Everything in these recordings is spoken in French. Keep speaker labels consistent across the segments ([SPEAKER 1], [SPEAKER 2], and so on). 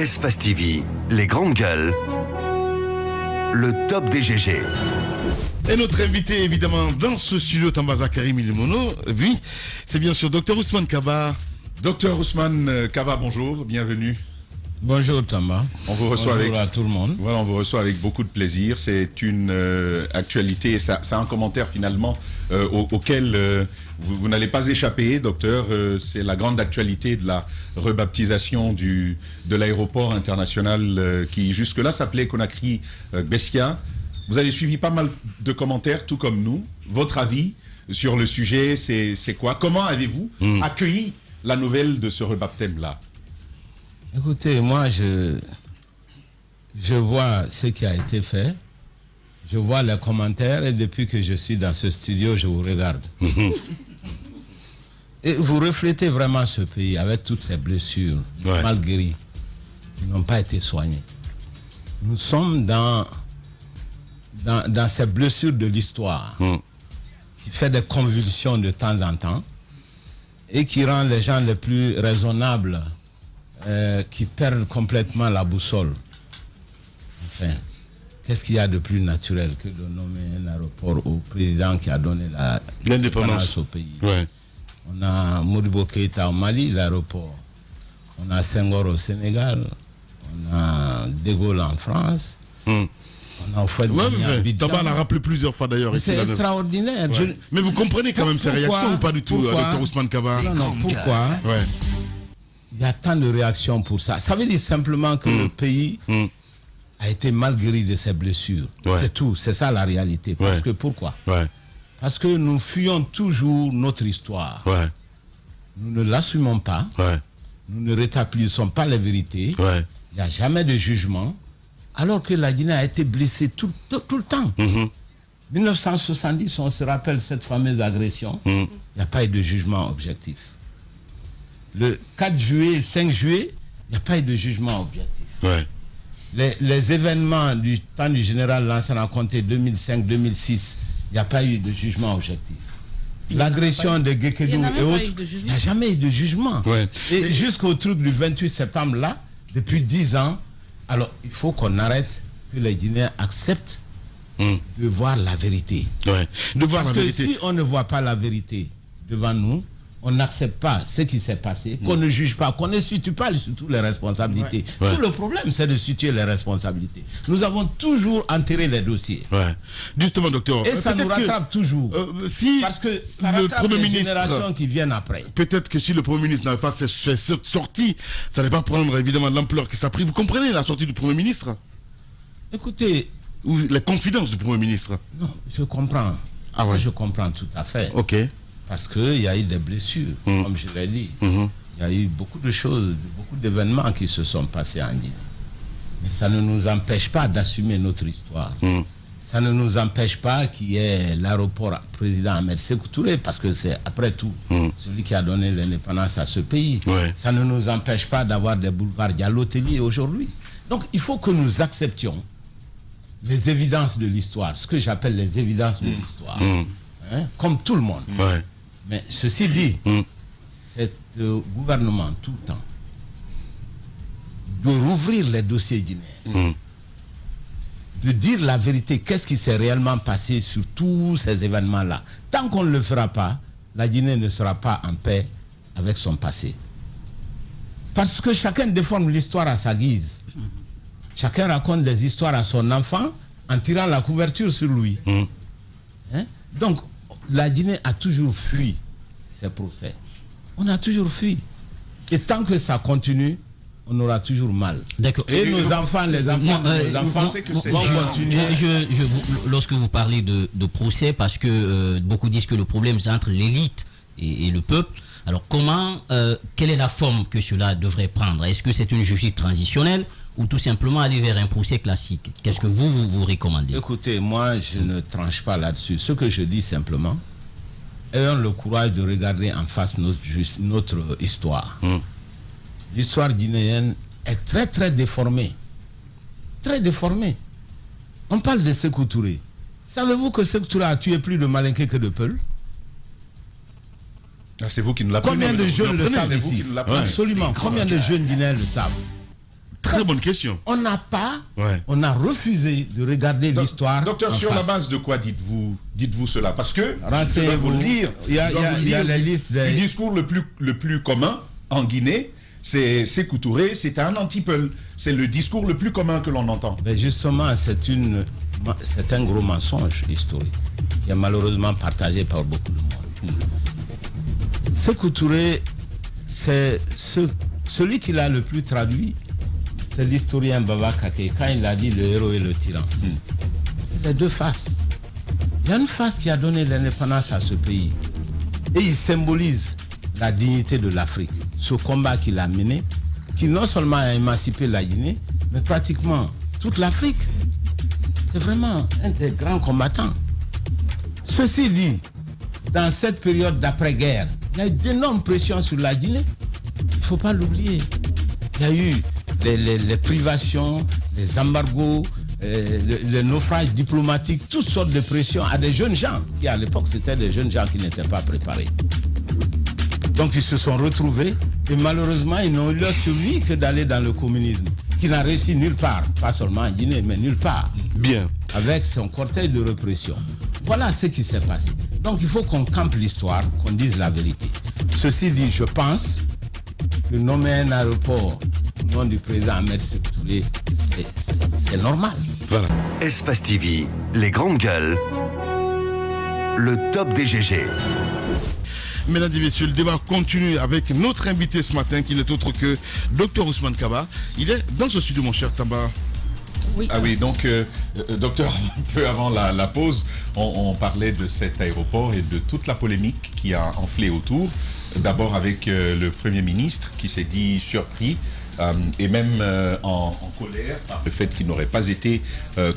[SPEAKER 1] Espace TV, les grandes gueules, le top des GG.
[SPEAKER 2] Et notre invité, évidemment, dans ce studio, Tambaza Karim Ilimono, oui, c'est bien sûr Dr Ousmane Kaba.
[SPEAKER 3] Dr Ousmane Kaba, bonjour, bienvenue.
[SPEAKER 4] Bonjour Tamba.
[SPEAKER 3] On vous reçoit
[SPEAKER 4] bonjour à tout le monde.
[SPEAKER 3] Voilà, on vous reçoit avec beaucoup de plaisir. C'est une actualité, c'est un commentaire finalement auquel vous n'allez pas échapper, docteur. C'est la grande actualité de la rebaptisation de l'aéroport international qui jusque-là s'appelait Conakry Beskia. Vous avez suivi pas mal de commentaires, tout comme nous. Votre avis sur le sujet, c'est quoi? Comment avez-vous accueilli la nouvelle de ce rebaptême-là?
[SPEAKER 4] Écoutez, moi, je vois ce qui a été fait. Je vois les commentaires et depuis que je suis dans ce studio, je vous regarde. Et vous reflétez vraiment ce pays avec toutes ces blessures mal guéries qui n'ont pas été soignées. Nous sommes dans ces blessures de l'histoire qui fait des convulsions de temps en temps et qui rend les gens les plus raisonnables qui perdent complètement la boussole. Enfin, qu'est-ce qu'il y a de plus naturel que de nommer un aéroport au président qui a donné l'indépendance au pays? On a Modibo Keïta au Mali, l'aéroport. On a Senghor au Sénégal. On a De Gaulle en France. On a
[SPEAKER 2] Tamba l'a rappelé plusieurs fois d'ailleurs.
[SPEAKER 4] C'est extraordinaire.
[SPEAKER 2] Mais vous comprenez quand même ces réactions ou pas du tout, Dr Ousmane Kaba?
[SPEAKER 4] Non, pourquoi il y a tant de réactions pour ça? Ça veut dire simplement que le pays a été mal guéri de ses blessures. C'est tout, c'est ça la réalité. Parce que pourquoi? Parce que nous fuyons toujours notre histoire. Nous ne l'assumons pas. Nous ne rétablissons pas les vérités. Il n'y a jamais de jugement. Alors que la Guinée a été blessée tout le temps. 1970, on se rappelle cette fameuse agression. Il n'y a pas eu de jugement objectif. Le 4 juillet, 5 juillet, il n'y a pas eu de jugement objectif. Les événements du temps du général Lansana Conté 2005-2006, il n'y a pas eu de jugement objectif. L'agression de Guékedou et autres, il n'y a jamais eu de jugement. Et jusqu'au truc du 28 septembre là, depuis 10 ans, alors il faut qu'on arrête, que les Guinéens acceptent de voir la vérité. Parce que si on ne voit pas la vérité devant nous, on n'accepte pas ce qui s'est passé, qu'on ne juge pas, qu'on ne situe pas surtout les responsabilités. Tout le problème, c'est de situer les responsabilités. Nous avons toujours enterré les dossiers.
[SPEAKER 2] Justement, docteur.
[SPEAKER 4] Et ça nous rattrape toujours. Parce que ça rattrape les générations qui viennent après.
[SPEAKER 2] Peut-être que si le Premier ministre n'avait pas cette sortie, ça n'allait pas prendre évidemment l'ampleur que ça a pris. Vous comprenez la sortie du Premier ministre? Écoutez. Ou la confidence du Premier ministre? Non,
[SPEAKER 4] je comprends. Je comprends tout à fait. Parce qu'il y a eu des blessures, comme je l'ai dit. Il y a eu beaucoup de choses, beaucoup d'événements qui se sont passés en Guinée. Mais ça ne nous empêche pas d'assumer notre histoire. Ça ne nous empêche pas qu'il y ait l'aéroport président Ahmed Sékou Touré, parce que c'est après tout celui qui a donné l'indépendance à ce pays. Ça ne nous empêche pas d'avoir des boulevards Diallo-Tellier aujourd'hui. Donc il faut que nous acceptions les évidences de l'histoire, ce que j'appelle les évidences de l'histoire. Comme tout le monde. Mais ceci dit, cet gouvernement tout le temps de rouvrir les dossiers guinéens, de dire la vérité, qu'est-ce qui s'est réellement passé sur tous ces événements-là. Tant qu'on ne le fera pas, la Guinée ne sera pas en paix avec son passé. Parce que chacun déforme l'histoire à sa guise. Chacun raconte des histoires à son enfant en tirant la couverture sur lui. Donc, la Guinée a toujours fui ces procès. On a toujours fui. Et tant que ça continue, on aura toujours mal.
[SPEAKER 5] D'accord.
[SPEAKER 4] Et nos enfants, les enfants, nos enfants vont continuer.
[SPEAKER 5] Lorsque vous parlez de procès, parce que beaucoup disent que le problème c'est entre l'élite et le peuple. Alors quelle est la forme que cela devrait prendre? Est-ce que c'est une justice transitionnelle ou tout simplement aller vers un procès classique? Qu'est-ce que vous recommandez?
[SPEAKER 4] Écoutez, moi je ne tranche pas là-dessus. Ce que je dis simplement, ayons le courage de regarder en face notre histoire. L'histoire guinéenne est très très déformée. Très déformée. On parle de Sékou Touré. Savez-vous que Sékou Touré a tué plus de Malinké que de Peul?
[SPEAKER 3] C'est vous qui nous l'apprenez.
[SPEAKER 4] Combien de jeunes le savent ici? Absolument. Combien de jeunes guinéens le savent?
[SPEAKER 2] Très bonne question.
[SPEAKER 4] On a refusé de regarder l'histoire.
[SPEAKER 3] Docteur, sur la base de quoi dites-vous cela? Parce que,
[SPEAKER 4] je dois vous le dire, il y a la liste
[SPEAKER 3] du discours le plus commun en Guinée, c'est Sékou Touré, c'est un anti-Peul. C'est le discours le plus commun que l'on entend.
[SPEAKER 4] Mais justement, c'est un gros mensonge historique qui est malheureusement partagé par beaucoup de monde. Sékou Touré, c'est celui qui l'a le plus traduit, c'est l'historien Baba Kake, quand il a dit le héros et le tyran. C'est les deux faces. Il y a une face qui a donné l'indépendance à ce pays. Et il symbolise la dignité de l'Afrique. Ce combat qu'il a mené, qui non seulement a émancipé la Guinée, mais pratiquement toute l'Afrique. C'est vraiment un des grands combattants. Ceci dit, dans cette période d'après-guerre, il y a eu d'énormes pressions sur la Guinée. Il ne faut pas l'oublier. Il y a eu les privations, les embargos, le naufrage diplomatique, toutes sortes de pressions à des jeunes gens, qui à l'époque c'était des jeunes gens qui n'étaient pas préparés. Donc ils se sont retrouvés et malheureusement ils n'ont eu leur survie que d'aller dans le communisme, qui n'a réussi nulle part, pas seulement en Guinée, mais nulle part.
[SPEAKER 2] Bien. Avec
[SPEAKER 4] son cortège de répression. Voilà ce qui s'est passé. Donc il faut qu'on campe l'histoire, qu'on dise la vérité. Ceci dit, je pense que nommer un aéroport au nom du président Ahmed Sékou Touré, c'est normal.
[SPEAKER 2] Voilà.
[SPEAKER 1] Espace TV, les grandes gueules, le top des GG.
[SPEAKER 2] Mesdames et messieurs, le débat continue avec notre invité ce matin, qui n'est autre que Dr Ousmane Kaba. Il est dans ce studio, mon cher Tamba.
[SPEAKER 3] Oui. Ah oui, donc, docteur, un peu avant la pause, on parlait de cet aéroport et de toute la polémique qui a enflé autour. D'abord avec le Premier ministre qui s'est dit surpris et même en colère par le fait qu'il n'aurait pas été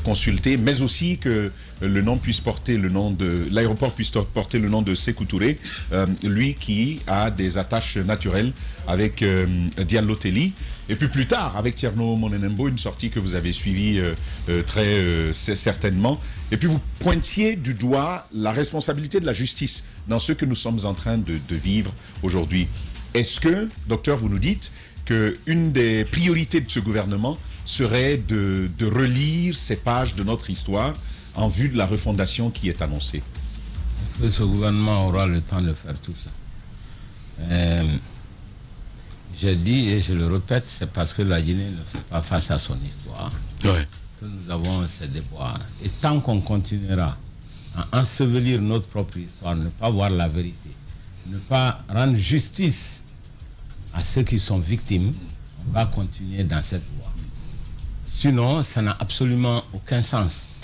[SPEAKER 3] consulté, mais aussi que le nom puisse porter le nom de l'aéroport puisse porter le nom de Sékou Touré, lui qui a des attaches naturelles avec Diallo Telli, et puis plus tard avec Tierno Monenembo, une sortie que vous avez suivie très certainement, et puis vous pointiez du doigt la responsabilité de la justice dans ce que nous sommes en train de vivre aujourd'hui. Est-ce que, docteur, vous nous dites qu'une des priorités de ce gouvernement serait de relire ces pages de notre histoire en vue de la refondation qui est annoncée?
[SPEAKER 4] Est-ce que ce gouvernement aura le temps de faire tout ça? Je dis et je le répète, c'est parce que la Guinée ne fait pas face à son histoire que nous avons ces déboires. Et tant qu'on continuera à ensevelir notre propre histoire, ne pas voir la vérité, ne pas rendre justice à ceux qui sont victimes, on va continuer dans cette voie. Sinon, ça n'a absolument aucun sens.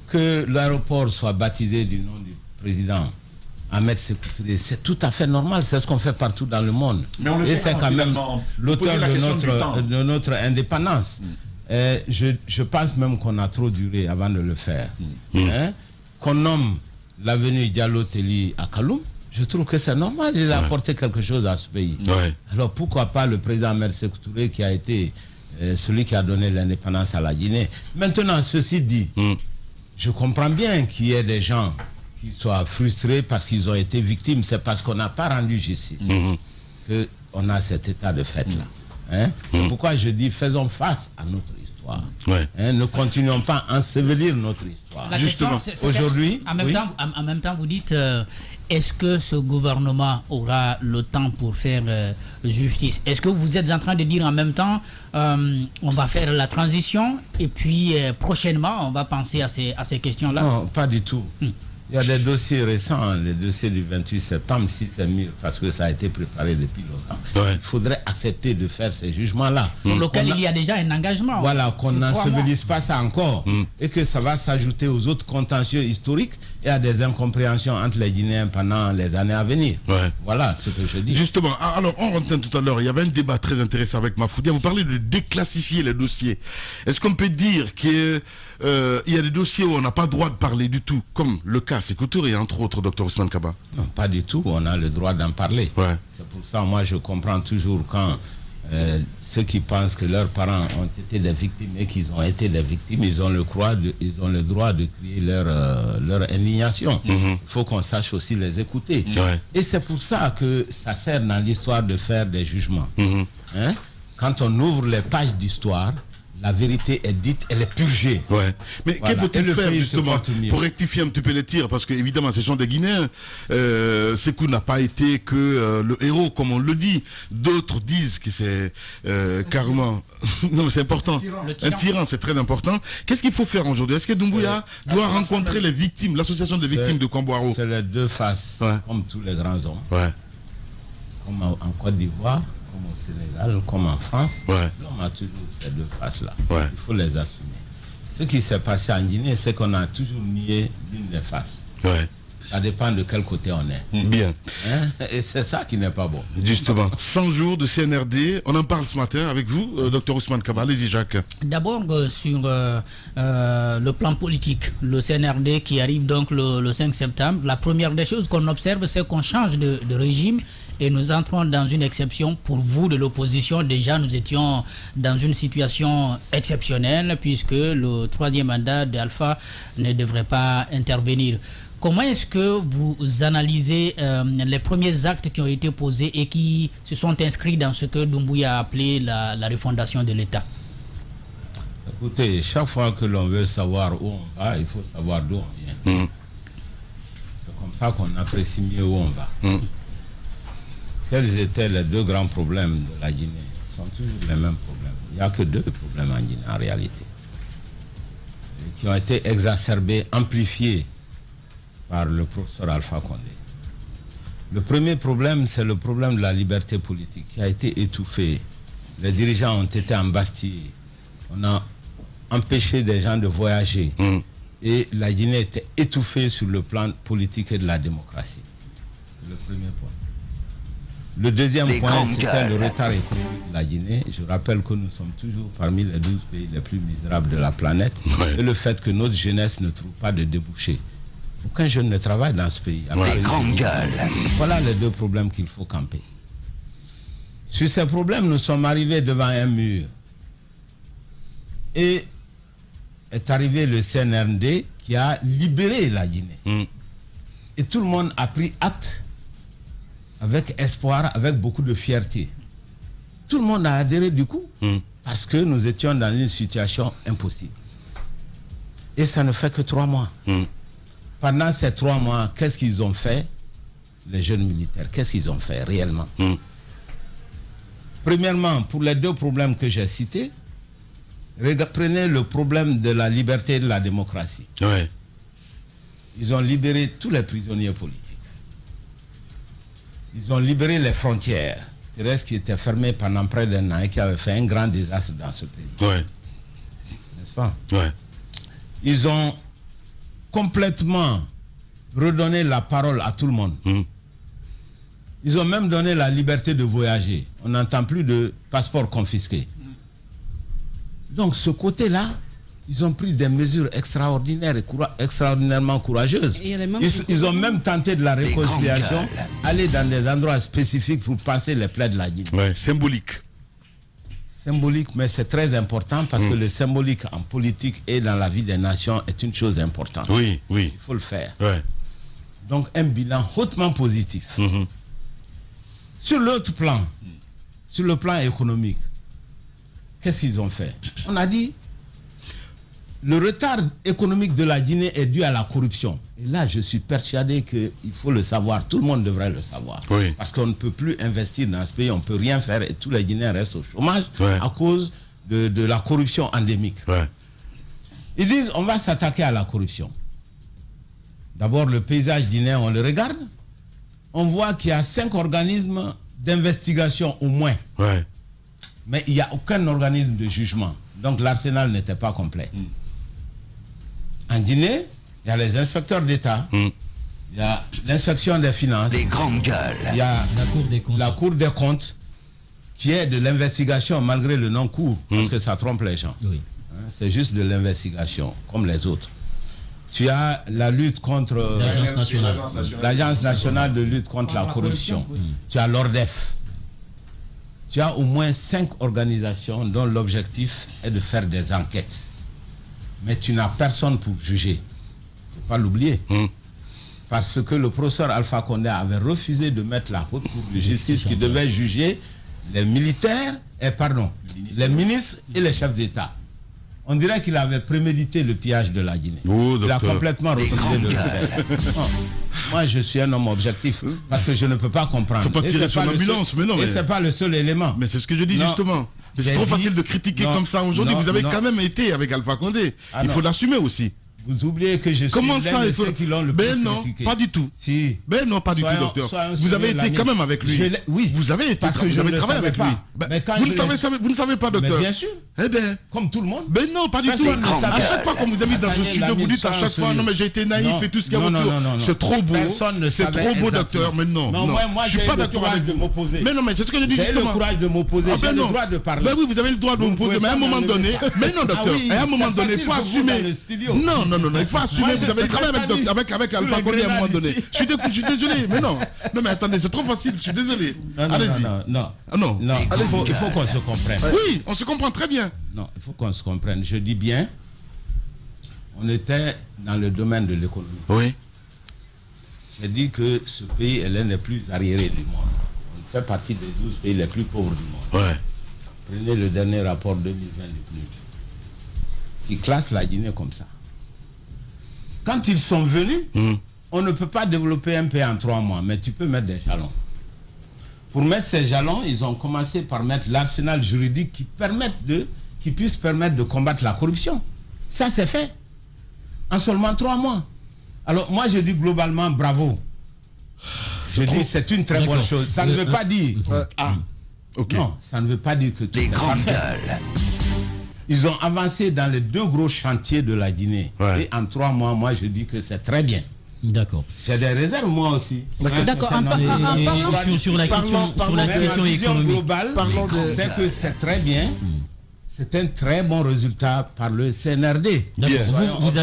[SPEAKER 4] Que l'aéroport soit baptisé du nom du président Ahmed Sékou Touré, c'est tout à fait normal, c'est ce qu'on fait partout dans le monde.
[SPEAKER 3] Mais on le
[SPEAKER 4] et
[SPEAKER 3] fait
[SPEAKER 4] c'est quand même l'auteur de notre indépendance. Je pense même qu'on a trop duré avant de le faire. Qu'on nomme l'avenue Diallo Telli à Kaloum, je trouve que c'est normal, il a apporté quelque chose à ce pays. Alors pourquoi pas le président Ahmed Sékou Touré qui a été celui qui a donné l'indépendance à la Guinée. Maintenant, ceci dit, je comprends bien qu'il y ait des gens qui soient frustrés parce qu'ils ont été victimes. C'est parce qu'on n'a pas rendu justice qu'on a cet état de fait-là. C'est pourquoi je dis, faisons face à notre histoire. Ne continuons pas à ensevelir notre histoire.
[SPEAKER 6] La
[SPEAKER 4] Justement, aujourd'hui...
[SPEAKER 6] En même temps, vous dites, est-ce que ce gouvernement aura le temps pour faire justice? Est-ce que vous êtes en train de dire en même temps, on va faire la transition et puis prochainement, on va penser à ces questions-là?
[SPEAKER 4] Non, pas du tout. Il y a des dossiers récents, les dossiers du 28 septembre, si c'est mieux, parce que ça a été préparé depuis longtemps. Il faudrait accepter de faire ces jugements-là.
[SPEAKER 6] Pour lequel il y a déjà un engagement.
[SPEAKER 4] Voilà, qu'on n'ensevelisse pas ça encore. Et que ça va s'ajouter aux autres contentieux historiques et à des incompréhensions entre les Guinéens pendant les années à venir. Voilà ce que je dis.
[SPEAKER 2] Justement, alors on entend tout à l'heure, il y avait un débat très intéressant avec Mafoudia. Vous parlez de déclassifier les dossiers. Est-ce qu'on peut dire qu'il y a des dossiers où on n'a pas le droit de parler du tout, comme le cas Sékou Touré, entre autres, Dr Ousmane Kaba?
[SPEAKER 4] Non, pas du tout, on a le droit d'en parler. C'est pour ça, moi, je comprends toujours quand ceux qui pensent que leurs parents ont été des victimes et qu'ils ont été des victimes, ils ont le droit de crier leur indignation. Il faut qu'on sache aussi les écouter. Et c'est pour ça que ça sert dans l'histoire de faire des jugements. quand on ouvre les pages d'histoire, la vérité est dite, elle est purgée.
[SPEAKER 2] Ouais. Mais
[SPEAKER 4] Voilà.
[SPEAKER 2] qu'est-ce qu'il faut faire justement
[SPEAKER 4] mieux.
[SPEAKER 2] pour rectifier un petit peu les tirs? Parce que évidemment, ce sont des Guinéens. Sékou n'a pas été que le héros, comme on le dit. D'autres disent que c'est carrément... non, mais c'est important. Un tyran, c'est très important. Qu'est-ce qu'il faut faire aujourd'hui? Est-ce que Doumbouya doit rencontrer les victimes, l'association des victimes de Kamboaro?
[SPEAKER 4] C'est les deux faces, comme tous les grands hommes.
[SPEAKER 2] Ouais.
[SPEAKER 4] Comme en Côte d'Ivoire, comme au Sénégal, comme en France,
[SPEAKER 2] Ouais.
[SPEAKER 4] l'homme a toujours ces deux faces-là.
[SPEAKER 2] Ouais.
[SPEAKER 4] Il faut les assumer. Ce qui s'est passé en Guinée, c'est qu'on a toujours nié l'une des faces.
[SPEAKER 2] Ouais.
[SPEAKER 4] Ça dépend de quel côté on est.
[SPEAKER 2] Bien.
[SPEAKER 4] Hein? Et c'est ça qui n'est pas bon.
[SPEAKER 2] Justement, 100 jours de CNRD, on en parle ce matin avec vous, Dr Ousmane Kaba. Allez-y, Jacques.
[SPEAKER 6] D'abord, sur le plan politique, le CNRD qui arrive donc le 5 septembre, la première des choses qu'on observe, c'est qu'on change de régime et nous entrons dans une exception. Pour vous de l'opposition, déjà nous étions dans une situation exceptionnelle puisque le troisième mandat d'Alpha ne devrait pas intervenir. Comment est-ce que vous analysez les premiers actes qui ont été posés et qui se sont inscrits dans ce que Doumbouya a appelé la refondation de l'État?
[SPEAKER 4] Écoutez, chaque fois que l'on veut savoir où on va, il faut savoir d'où on vient. C'est comme ça qu'on apprécie mieux où on va. Quels étaient les deux grands problèmes de la Guinée? Ce sont toujours les mêmes problèmes. Il n'y a que deux problèmes en Guinée en réalité, et qui ont été exacerbés, amplifiés par le professeur Alpha Condé. Le premier problème, c'est le problème de la liberté politique qui a été étouffée. Les dirigeants ont été embastillés. On a empêché des gens de voyager. Et la Guinée était étouffée sur le plan politique et de la démocratie. C'est le premier point. Le deuxième point, c'était le retard économique de la Guinée. Je rappelle que nous sommes toujours parmi les 12 pays les plus misérables de la planète. Ouais. Et le fait que notre jeunesse ne trouve pas de débouchés. Aucun jeune ne travaille dans ce pays. Voilà les deux problèmes qu'il faut camper. Sur ces problèmes, nous sommes arrivés devant un mur. Et est arrivé le CNRD qui a libéré la Guinée. Et tout le monde a pris acte avec espoir, avec beaucoup de fierté. Tout le monde a adhéré du coup, parce que nous étions dans une situation impossible. Et ça ne fait que 3 mois. Pendant ces 3 mois, qu'est-ce qu'ils ont fait, les jeunes militaires? Qu'est-ce qu'ils ont fait réellement? Premièrement, pour les deux problèmes que j'ai cités, prenez le problème de la liberté et de la démocratie.
[SPEAKER 2] Ouais.
[SPEAKER 4] Ils ont libéré tous les prisonniers politiques. Ils ont libéré les frontières, qui étaient fermées pendant près d'un an et qui avaient fait un grand désastre dans ce pays.
[SPEAKER 2] Ouais.
[SPEAKER 4] N'est-ce pas?
[SPEAKER 2] Ouais.
[SPEAKER 4] Ils ont complètement redonné la parole à tout le monde. Ils ont même donné la liberté de voyager. On n'entend plus de passeport confisqué. Donc ce côté-là, ils ont pris des mesures extraordinaires et extraordinairement courageuses. Ils ont même tenté de la réconciliation, aller dans des endroits spécifiques pour passer les plaies de la Guinée.
[SPEAKER 2] Ouais, symbolique.
[SPEAKER 4] Symbolique, mais c'est très important parce que le symbolique en politique et dans la vie des nations est une chose importante.
[SPEAKER 2] Oui, oui.
[SPEAKER 4] Il faut le faire.
[SPEAKER 2] Ouais.
[SPEAKER 4] Donc un bilan hautement positif. Sur l'autre plan, sur le plan économique, qu'est-ce qu'ils ont fait? On a dit le retard économique de la Guinée est dû à la corruption. Et là, je suis persuadé qu'il faut le savoir. Tout le monde devrait le savoir.
[SPEAKER 2] Oui.
[SPEAKER 4] Parce qu'on ne peut plus investir dans ce pays, on ne peut rien faire et tous les Guinéens restent au chômage à cause de la corruption endémique.
[SPEAKER 2] Ouais.
[SPEAKER 4] Ils disent on va s'attaquer à la corruption. D'abord, le paysage guinéen, on le regarde. On voit qu'il y a 5 organismes d'investigation au moins.
[SPEAKER 2] Ouais.
[SPEAKER 4] Mais il n'y a aucun organisme de jugement. Donc l'arsenal n'était pas complet. En Guinée, il y a les inspecteurs d'État, il y a l'inspection des finances,
[SPEAKER 1] des grandes gueules.
[SPEAKER 4] Il y a la Cour des comptes, qui est de l'investigation malgré le nom court, parce que ça trompe les gens.
[SPEAKER 5] Oui.
[SPEAKER 4] C'est juste de l'investigation, comme les autres. Tu as la lutte contre l'Agence nationale de lutte contre la corruption. Tu as l'ORDEF. Tu as au moins 5 organisations dont l'objectif est de faire des enquêtes. Mais tu n'as personne pour juger. Il ne faut pas l'oublier. Parce que le professeur Alpha Condé avait refusé de mettre la haute cour de justice qui devait juger les militaires les ministres et les chefs d'État. On dirait qu'il avait prémédité le pillage de la Guinée.
[SPEAKER 2] Oh,
[SPEAKER 4] il a complètement refusé de le faire. Non. Moi, je suis un homme objectif parce que je ne peux pas comprendre.
[SPEAKER 2] Il ne faut pas tirer sur l'ambulance, mais non.
[SPEAKER 4] Et c'est pas le seul élément.
[SPEAKER 2] Mais c'est ce que je dis justement. C'est trop facile de critiquer comme ça aujourd'hui. Vous avez quand même été avec Alpha Condé. Il faut l'assumer aussi.
[SPEAKER 4] Vous oubliez que je suis
[SPEAKER 2] l'un de
[SPEAKER 4] ceux qui l'ont le plus critiqué.
[SPEAKER 2] Pas du tout.
[SPEAKER 4] Si.
[SPEAKER 2] Ben non, pas du tout, docteur. Vous avez été quand même avec lui.
[SPEAKER 4] Oui.
[SPEAKER 2] Vous avez été
[SPEAKER 4] parce que je ne
[SPEAKER 2] travaillé avec lui.
[SPEAKER 4] Vous
[SPEAKER 2] ne savez pas, docteur.
[SPEAKER 4] Mais bien sûr.
[SPEAKER 2] Eh ben.
[SPEAKER 4] Comme tout le monde.
[SPEAKER 2] Ben non, pas du tout. À chaque fois qu'on vous invite dans le studio, vous dites à chaque fois, non mais j'ai été naïf et tout ce qu'il y a autour. C'est trop beau. C'est trop beau, docteur. Mais non.
[SPEAKER 4] Non, moi j'ai le courage de m'opposer.
[SPEAKER 2] Mais non, mais c'est ce que je dis justement.
[SPEAKER 4] J'ai le courage de m'opposer. J'ai le droit de parler.
[SPEAKER 2] Ben oui, vous avez le droit de m'opposer. Mais à un moment donné. Mais non, docteur. À un moment donné, il faut assumer. Non, il faut assumer. Vous avez travaillé avec Alpha Condé à un moment donné. Je suis désolé, mais non. Non, mais attendez, c'est trop facile, je suis désolé. Allez-y.
[SPEAKER 4] Non, il faut qu'on se comprenne.
[SPEAKER 2] Oui, on se comprend très bien.
[SPEAKER 4] Non, il faut qu'on se comprenne. Je dis bien, on était dans le domaine de l'économie.
[SPEAKER 2] Oui.
[SPEAKER 4] J'ai dit que ce pays est l'un des plus arriérés du monde. On fait partie des 12 pays les plus pauvres du monde.
[SPEAKER 2] Ouais.
[SPEAKER 4] Prenez le dernier rapport 2020 du PNUD qui classe la Guinée comme ça. Quand ils sont venus, on ne peut pas développer un pays en 3 mois, mais tu peux mettre des jalons. Pour mettre ces jalons, ils ont commencé par mettre l'arsenal juridique qui puisse permettre de combattre la corruption. Ça, c'est fait. En seulement 3 mois. Alors, moi, je dis globalement bravo. Je dis c'est une très bonne chose. Ça ne veut pas dire... Non, ça ne veut pas dire que tout est parfait. Ils ont avancé dans les 2 gros chantiers de la Guinée. Ouais. Et en 3 mois, moi, je dis que c'est très bien.
[SPEAKER 5] D'accord.
[SPEAKER 4] J'ai des réserves, moi aussi.
[SPEAKER 5] D'accord. Sur la question économique
[SPEAKER 4] globale, c'est que c'est très bien. C'est un très bon résultat par le CNRD.
[SPEAKER 5] Vous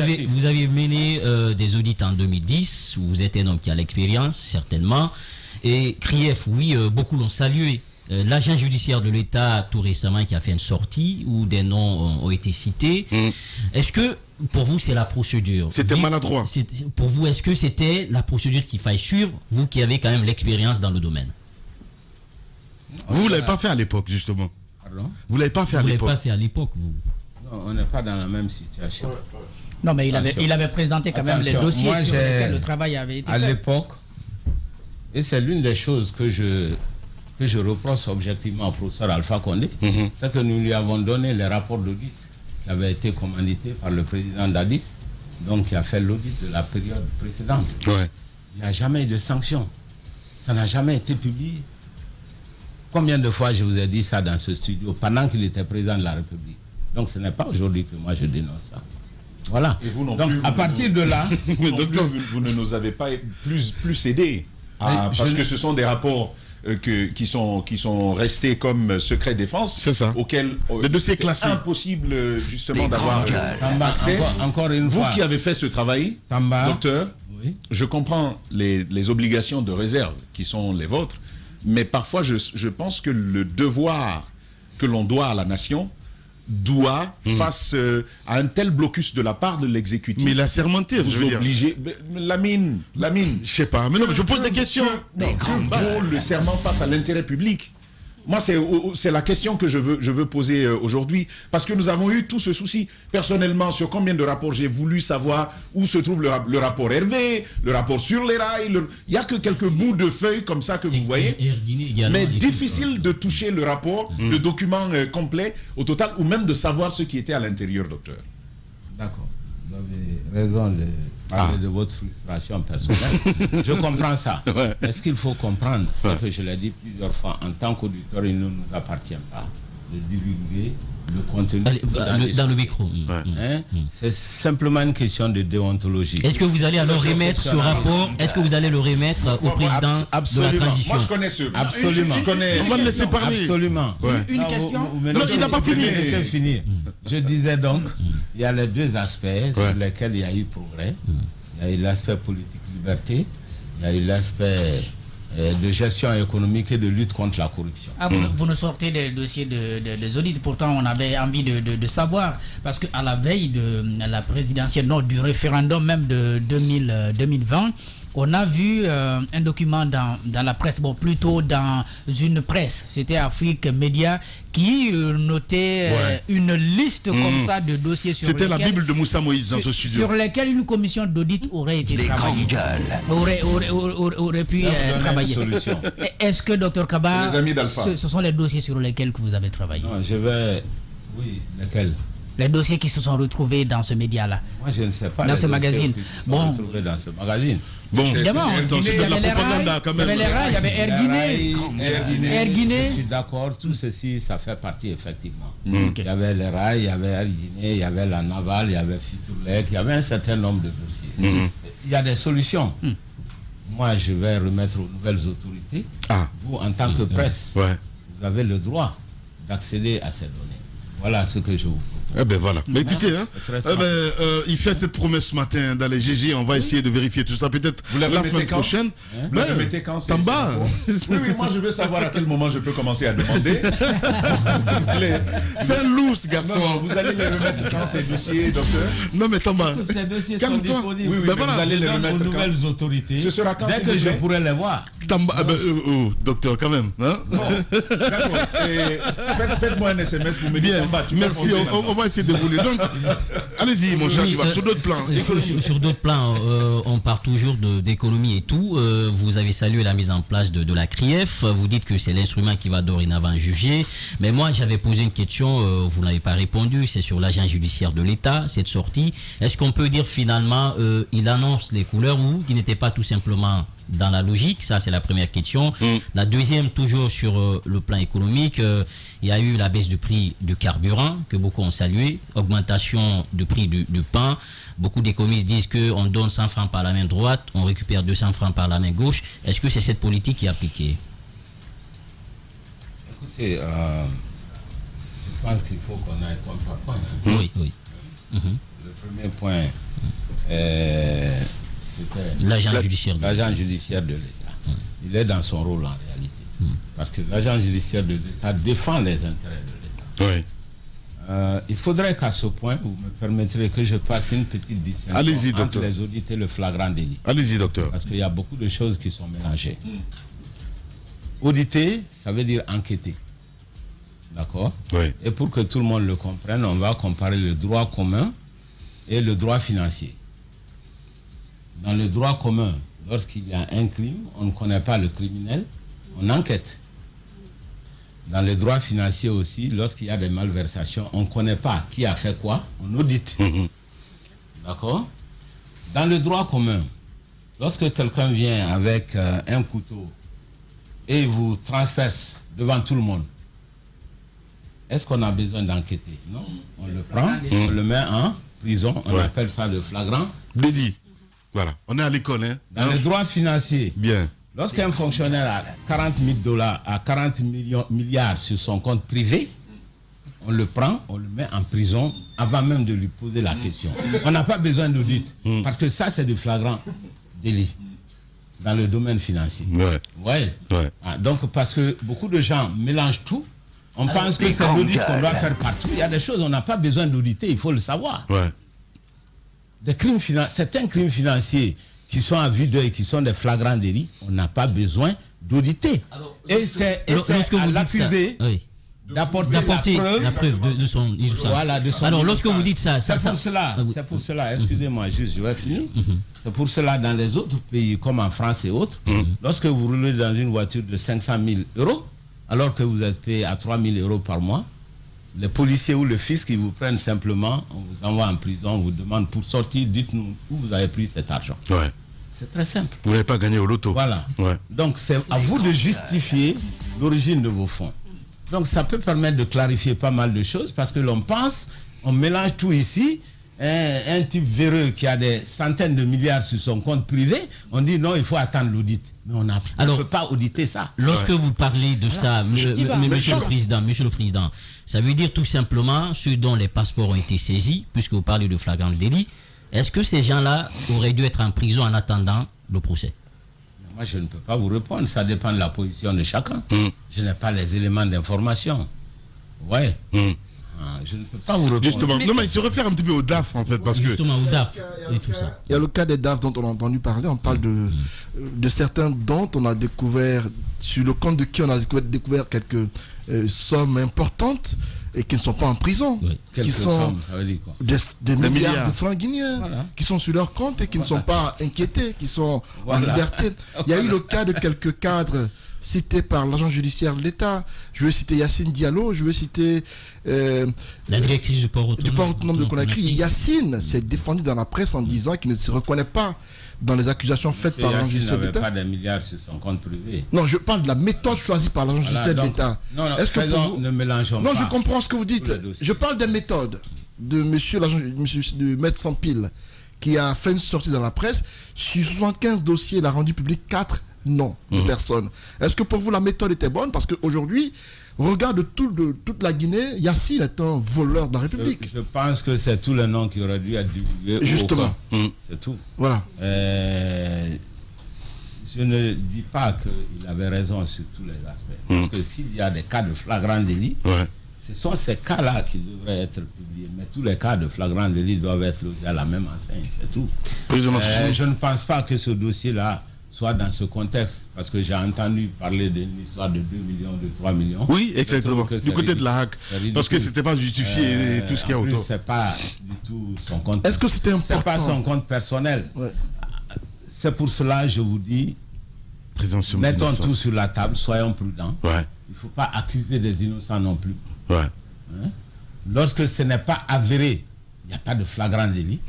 [SPEAKER 5] avez mené des audits en 2010. Vous êtes un homme qui a l'expérience, certainement. Et Krief, oui, beaucoup l'ont salué. L'agent judiciaire de l'État, tout récemment, qui a fait une sortie où des noms ont été cités. Est-ce que, pour vous, c'est la procédure?
[SPEAKER 2] C'était maladroit.
[SPEAKER 5] Pour vous, est-ce que c'était la procédure qu'il faille suivre, vous qui avez quand même l'expérience dans le domaine?
[SPEAKER 2] Vous ne l'avez pas fait à l'époque, justement.
[SPEAKER 4] Pardon?
[SPEAKER 2] Vous ne l'avez pas fait à l'époque.
[SPEAKER 5] Vous ne l'avez pas fait à l'époque, vous?
[SPEAKER 4] Non, on n'est pas dans la même situation.
[SPEAKER 6] Non, mais il avait présenté quand même les dossiers sur lesquels le travail avait été fait.
[SPEAKER 4] À l'époque, et c'est l'une des choses que je reproche objectivement au professeur Alpha Condé, c'est que nous lui avons donné les rapports d'audit qui avaient été commandités par le président d'Addis, donc qui a fait l'audit de la période précédente.
[SPEAKER 2] Ouais.
[SPEAKER 4] Il n'y a jamais eu de sanction. Ça n'a jamais été publié. Combien de fois je vous ai dit ça dans ce studio pendant qu'il était président de la République? Donc ce n'est pas aujourd'hui que moi je dénonce ça. Voilà.
[SPEAKER 3] Et vous non
[SPEAKER 4] donc
[SPEAKER 3] plus,
[SPEAKER 4] à partir de là...
[SPEAKER 3] vous ne nous avez pas plus aidés. Parce que ce sont des rapports qui sont restés comme secret défense, auxquels
[SPEAKER 2] le dossier classé,
[SPEAKER 3] impossible justement d'avoir accès.
[SPEAKER 4] Encore une fois,
[SPEAKER 3] vous qui avez fait ce travail, docteur, je comprends les obligations de réserve qui sont les vôtres, mais parfois je pense que le devoir que l'on doit à la nation doit, face à un tel blocus de la part de l'exécutif,
[SPEAKER 2] mais il a sermenté,
[SPEAKER 3] vous obliger. Lamine.
[SPEAKER 2] Je sais pas, mais non, mais je pose des questions.
[SPEAKER 3] Le serment face à l'intérêt public. Moi, c'est la question que je veux poser aujourd'hui, parce que nous avons eu tout ce souci. Personnellement, sur combien de rapports j'ai voulu savoir où se trouve le rapport Hervé, le rapport sur les rails. Il n'y a que quelques bouts de feuilles comme ça que vous voyez. Mais difficile de toucher le rapport, le document complet au total, ou même de savoir ce qui était à l'intérieur, docteur.
[SPEAKER 4] D'accord. Vous avez raison de parler de votre frustration personnelle. Je comprends ça. Ouais. Mais ce qu'il faut comprendre, c'est que je l'ai dit plusieurs fois, en tant qu'auditeur, il ne nous appartient pas de divulguer le contenu
[SPEAKER 5] dans le micro.
[SPEAKER 4] C'est simplement une question de déontologie.
[SPEAKER 5] Est-ce que vous allez alors remettre ce rapport? Est-ce que vous allez le remettre au président de la transition?
[SPEAKER 3] Moi, je connais ce.
[SPEAKER 4] Absolument.
[SPEAKER 2] On va le laisser parler.
[SPEAKER 4] Absolument.
[SPEAKER 2] Ouais.
[SPEAKER 6] Une question.
[SPEAKER 2] Non, il n'a pas fini.
[SPEAKER 4] Laissez finir. Je disais donc, il y a les 2 aspects sur lesquels il y a eu progrès. Il y a eu l'aspect politique liberté. Il y a eu l'aspect de gestion économique et de lutte contre la corruption.
[SPEAKER 6] Vous nous sortez des dossiers des audits, pourtant on avait envie de savoir, parce qu'à la veille de la présidentielle, non, du référendum même de 2020, On a vu un document dans la presse, bon, plutôt dans une presse, c'était Afrique Média, qui notait une liste comme ça de dossiers sur lesquels...
[SPEAKER 2] C'était la Bible de Moussa Moïse dans ce studio.
[SPEAKER 6] Sur lesquels une commission d'audit aurait été
[SPEAKER 1] Les
[SPEAKER 6] travaillée.
[SPEAKER 1] grandes gueules.
[SPEAKER 6] Aurait pu travailler. Est-ce que, Dr Kaba,
[SPEAKER 3] Les amis d'Alpha.
[SPEAKER 6] ce sont les dossiers sur lesquels que vous avez travaillé?
[SPEAKER 4] Non, oui, lesquels?
[SPEAKER 6] Les dossiers qui se sont retrouvés dans ce média-là.
[SPEAKER 4] Moi, je ne sais pas.
[SPEAKER 6] Dans ce magazine.
[SPEAKER 4] Bon. Dans ce magazine.
[SPEAKER 2] Bon,
[SPEAKER 6] évidemment,
[SPEAKER 2] il y avait
[SPEAKER 6] les rails, il y avait Air Guinée.
[SPEAKER 4] Je suis d'accord, tout ceci, ça fait partie effectivement.
[SPEAKER 6] Okay.
[SPEAKER 4] Il y avait les rails, il y avait Air Guinée, il y avait la Naval, il y avait Futurlec, il y avait un certain nombre de dossiers. Il y a des solutions. Moi, je vais remettre aux nouvelles autorités. Vous, en tant que presse, vous avez le droit d'accéder à ces données. Voilà ce que je vous propose.
[SPEAKER 2] Eh ben voilà. Mais écoutez, il fait cette promesse ce matin dans les GG. On va essayer de vérifier tout ça. Peut-être la semaine prochaine.
[SPEAKER 3] Vous l'avez mettez quand?
[SPEAKER 2] Tamba.
[SPEAKER 3] Oui, moi je veux savoir à quel moment je peux commencer à demander.
[SPEAKER 2] C'est un loose, garçon.
[SPEAKER 3] Non, vous allez les remettre quand ces dossiers, docteur?
[SPEAKER 2] Non, mais Tamba.
[SPEAKER 4] Ces dossiers sont disponibles.
[SPEAKER 3] Oui,
[SPEAKER 2] ben
[SPEAKER 3] mais
[SPEAKER 2] voilà,
[SPEAKER 3] vous allez les remettre
[SPEAKER 4] aux nouvelles autorités.
[SPEAKER 3] Ce sera quand,
[SPEAKER 4] dès que je pourrai les voir.
[SPEAKER 2] Tamba, docteur, quand même. Hein?
[SPEAKER 3] Bon, d'accord. Faites-moi un SMS pour me dire Tamba.
[SPEAKER 2] Merci, on va essayer de rouler. Donc, allez-y, mon cher, sur d'autres plans.
[SPEAKER 5] Sur d'autres plans, on parle toujours d'économie et tout. Vous avez salué la mise en place de la CRIEF. Vous dites que c'est l'instrument qui va dorénavant juger. Mais moi, j'avais posé une question, vous n'avez pas répondu. C'est sur l'agent judiciaire de l'État, cette sortie. Est-ce qu'on peut dire finalement, il annonce les couleurs ou il n'était pas tout simplement dans la logique? Ça, c'est la première question. La deuxième, toujours sur le plan économique, il y a eu la baisse du prix du carburant que beaucoup ont salué, augmentation du prix du pain. Beaucoup d'économistes disent qu'on donne 100 francs par la main droite, on récupère 200 francs par la main gauche. Est-ce que c'est cette politique qui est appliquée?
[SPEAKER 4] Écoutez, je pense qu'il faut qu'on aille point par point.
[SPEAKER 5] Oui.
[SPEAKER 4] Le premier point, c'était
[SPEAKER 5] l'agent judiciaire
[SPEAKER 4] de l'État. Il est dans son rôle en réalité. Parce que l'agent judiciaire de l'État défend les intérêts de l'État. Il faudrait qu'à ce point, vous me permettrez que je passe une petite distinction entre les audits et le flagrant délit.
[SPEAKER 2] Allez-y, docteur.
[SPEAKER 4] Parce qu'il y a beaucoup de choses qui sont mélangées. Auditer, ça veut dire enquêter. D'accord?
[SPEAKER 2] Oui.
[SPEAKER 4] Et pour que tout le monde le comprenne, on va comparer le droit commun et le droit financier. Dans le droit commun, lorsqu'il y a un crime, on ne connaît pas le criminel, on enquête. Dans le droit financier aussi, lorsqu'il y a des malversations, on ne connaît pas qui a fait quoi, on audite. D'accord? Dans le droit commun, lorsque quelqu'un vient avec un couteau et vous transperce devant tout le monde, est-ce qu'on a besoin d'enquêter? Non. On le prend, on le met en prison, on appelle ça le flagrant
[SPEAKER 2] délit. Voilà, on est à l'école. Hein.
[SPEAKER 4] Dans le droit financier,
[SPEAKER 2] bien.
[SPEAKER 4] Lorsqu'un fonctionnaire a 40 000 $, à 40 milliards sur son compte privé, on le prend, on le met en prison avant même de lui poser la question. On n'a pas besoin d'audit, parce que ça, c'est du flagrant délit dans le domaine financier. Donc, parce que beaucoup de gens mélangent tout, on pense que c'est l'audit qu'on doit faire partout. Il y a des choses, on n'a pas besoin d'auditer, il faut le savoir. Certains crimes financiers qui sont à vue d'œil, qui sont des flagrants délits, on n'a pas besoin d'auditer. Et c'est à l'accusé d'apporter la preuve
[SPEAKER 5] de son innocence.
[SPEAKER 4] Voilà, de son
[SPEAKER 5] alors, lorsque vous dites ça...
[SPEAKER 4] C'est pour cela, excusez-moi, juste, je vais finir. C'est pour cela, dans les autres pays, comme en France et autres, lorsque vous roulez dans une voiture de 500 000 €, alors que vous êtes payé à 3 000 € par mois, les policiers ou le fisc, ils vous prennent simplement, on vous envoie en prison, on vous demande pour sortir, dites-nous où vous avez pris cet argent. C'est très simple.
[SPEAKER 2] Vous n'avez pas gagné au loto.
[SPEAKER 4] Voilà. Donc c'est à vous de justifier l'origine de vos fonds. Donc ça peut permettre de clarifier pas mal de choses parce que l'on pense, on mélange tout ici. Un type véreux qui a des centaines de milliards sur son compte privé, on dit non, il faut attendre l'audit. Mais on ne peut pas auditer ça.
[SPEAKER 5] Lorsque vous parlez de ça, monsieur le Président, ça veut dire tout simplement ceux dont les passeports ont été saisis, puisque vous parlez de flagrant délit, est-ce que ces gens-là auraient dû être en prison en attendant le procès?
[SPEAKER 4] Moi, je ne peux pas vous répondre, ça dépend de la position de chacun. Je n'ai pas les éléments d'information. Je ne peux pas vous répondre.
[SPEAKER 2] Justement, non, mais il se réfère un petit peu au DAF, en fait, parce que...
[SPEAKER 5] Justement, au DAF et tout ça.
[SPEAKER 7] Il y a le cas des DAF dont on a entendu parler. On parle de certains dont on a découvert, sur le compte de qui on a découvert quelques sommes importantes et qui ne sont pas en prison.
[SPEAKER 5] Oui.
[SPEAKER 7] Qui sont
[SPEAKER 4] sommes, ça veut dire quoi?
[SPEAKER 7] des milliards de francs guinéens,
[SPEAKER 4] Voilà.
[SPEAKER 7] qui sont sur leur compte et qui ne sont pas inquiétés, qui sont en
[SPEAKER 4] Voilà.
[SPEAKER 7] liberté. Il y a eu le cas de quelques cadres cités par l'agent judiciaire de l'État. Je veux citer Yacine Diallo, je veux citer
[SPEAKER 5] La directrice du port autonome
[SPEAKER 7] de Conakry. Yacine s'est défendu dans la presse en disant qu'il ne se reconnaît pas dans les accusations faites par l'agent judiciaire de
[SPEAKER 4] n'avait
[SPEAKER 7] l'État.
[SPEAKER 4] pas des milliards sur son compte privé.
[SPEAKER 7] Non, je parle de la méthode choisie par l'agent judiciaire de
[SPEAKER 4] donc,
[SPEAKER 7] l'État.
[SPEAKER 4] Non,
[SPEAKER 7] Est-ce que pour vous...
[SPEAKER 4] ne mélangeons
[SPEAKER 7] Non,
[SPEAKER 4] pas.
[SPEAKER 7] je comprends ce que vous dites.
[SPEAKER 4] tous les dossiers.
[SPEAKER 7] Je parle des méthodes de monsieur de Maître Sampil, qui a fait une sortie dans la presse. Sur 75 dossiers, il a rendu public 4 noms de personnes. Est-ce que pour vous, la méthode était bonne? Parce qu'aujourd'hui, regarde toute la Guinée, Yacine est un voleur de la République.
[SPEAKER 4] Je pense que c'est tous les noms qui auraient dû être divulgués.
[SPEAKER 7] Justement.
[SPEAKER 4] C'est tout.
[SPEAKER 7] Voilà.
[SPEAKER 4] Je ne dis pas qu'il avait raison sur tous les aspects. Parce que s'il y a des cas de flagrant délit, ce sont ces cas-là qui devraient être publiés. Mais tous les cas de flagrant délit doivent être logés à la même enseigne, c'est tout. Je ne pense pas que ce dossier-là soit dans ce contexte, parce que j'ai entendu parler d'une histoire de 2 millions, de 3 millions.
[SPEAKER 2] Oui, exactement. Du côté de la HAC. Parce que c'était pas justifié tout ce qu'il y a autour.
[SPEAKER 4] C'est pas du tout son compte.
[SPEAKER 7] Est-ce que c'était important?
[SPEAKER 4] C'est pas son compte personnel. C'est pour cela, je vous dis, mettons tout sur la table, soyons prudents. Il ne faut pas accuser des innocents non plus. Lorsque ce n'est pas avéré, il n'y a pas de flagrant délit.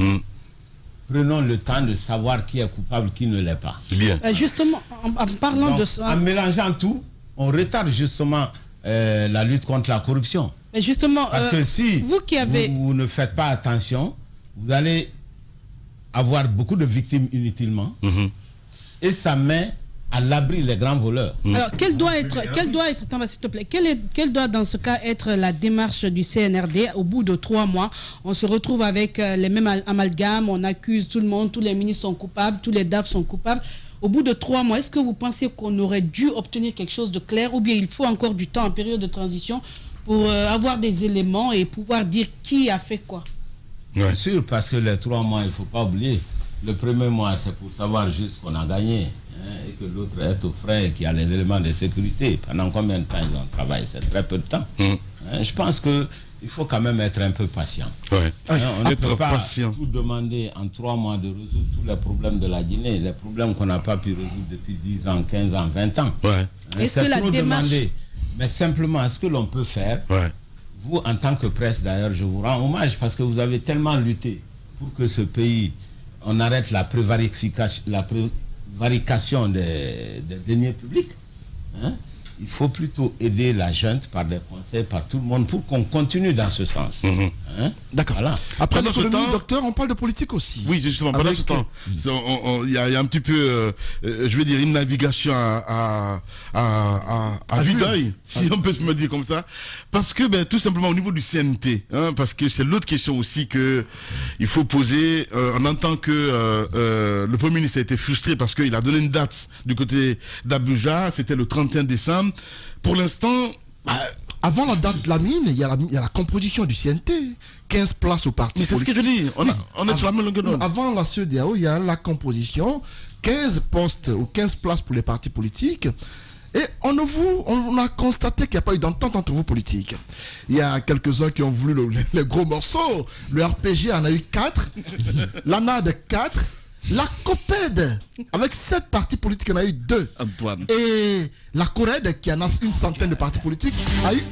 [SPEAKER 4] Prenons le temps de savoir qui est coupable, qui ne l'est pas.
[SPEAKER 2] Bien.
[SPEAKER 8] Justement, en parlant
[SPEAKER 4] Donc,
[SPEAKER 8] de ça...
[SPEAKER 4] en mélangeant tout, on retarde justement la lutte contre la corruption.
[SPEAKER 8] Mais justement,
[SPEAKER 4] parce que si
[SPEAKER 8] vous qui avez...
[SPEAKER 4] vous ne faites pas attention, vous allez avoir beaucoup de victimes inutilement et ça met à l'abri les grands voleurs.
[SPEAKER 8] Alors, quelle doit être, attends, s'il te plaît, quelle doit dans ce cas être la démarche du CNRD? Au bout de 3 mois, on se retrouve avec les mêmes amalgames, on accuse tout le monde, tous les ministres sont coupables, tous les DAF sont coupables. Au bout de 3 mois, est-ce que vous pensez qu'on aurait dû obtenir quelque chose de clair, ou bien il faut encore du temps en période de transition pour avoir des éléments et pouvoir dire qui a fait quoi?
[SPEAKER 4] Bien sûr, parce que les 3 mois, il ne faut pas oublier. Le premier mois, c'est pour savoir juste qu'on a gagné. Et que l'autre est au frais et qu'il y a les éléments de sécurité. Pendant combien de temps ils ont travaillé? C'est très peu de temps. Je pense qu'il faut quand même être un peu patient. On ne peut pas tout demander en 3 mois de résoudre tous les problèmes de la Guinée, les problèmes qu'on n'a pas pu résoudre depuis 10 ans, 15 ans, 20 ans.
[SPEAKER 8] Est-ce que la démarche...
[SPEAKER 4] demander. Mais simplement, ce que l'on peut faire, vous en tant que presse d'ailleurs, je vous rends hommage parce que vous avez tellement lutté pour que ce pays, on arrête la prévarication des deniers publics. Il faut plutôt aider la junte par des conseils, par tout le monde, pour qu'on continue dans ce sens.
[SPEAKER 7] D'accord.
[SPEAKER 4] Voilà.
[SPEAKER 7] Après
[SPEAKER 2] Pendant ce
[SPEAKER 7] l'économie,
[SPEAKER 2] temps-
[SPEAKER 7] docteur, on parle de politique aussi.
[SPEAKER 2] Oui, justement, pendant
[SPEAKER 7] Avec-
[SPEAKER 2] ce temps, il y a un petit peu, je vais dire, une navigation à vue d'œil, si on peut se me dire comme ça. Parce que, tout simplement, au niveau du CNT, parce que c'est l'autre question aussi que il faut poser. On entend que le Premier ministre a été frustré parce qu'il a donné une date du côté d'Abuja, c'était le 31 décembre. Pour l'instant,
[SPEAKER 7] Avant la date de la mine, il y a la composition du CNT. 15 places au parti
[SPEAKER 2] mais c'est ce que
[SPEAKER 7] politique.
[SPEAKER 2] je dis, on est sur la même longueur d'onde.
[SPEAKER 7] Avant la CEDEAO, il y a la composition, 15 postes ou 15 places pour les partis politiques. Et on a constaté qu'il n'y a pas eu d'entente entre vous politiques. Il y a quelques-uns qui ont voulu les gros morceaux. Le RPG en a eu 4, l'ANAD 4, la COPED, avec 7 partis politiques, en a eu 2.
[SPEAKER 2] Antoine.
[SPEAKER 7] Et la CORED, qui en a une centaine de partis politiques, a eu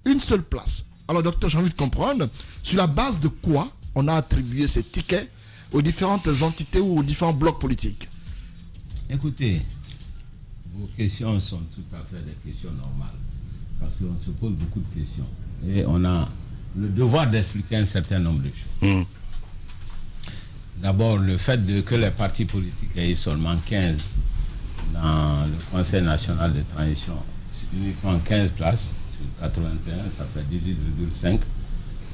[SPEAKER 7] une seule place. Alors, docteur, j'ai envie de comprendre, sur la base de quoi on a attribué ces tickets aux différentes entités ou aux différents blocs politiques?
[SPEAKER 4] Écoutez, vos questions sont tout à fait des questions normales. Parce qu'on se pose beaucoup de questions. Et on a le devoir d'expliquer un certain nombre de choses. D'abord, le fait que les partis politiques aient eu seulement 15 dans le Conseil national de transition, uniquement 15 places sur 81, ça fait 18,5.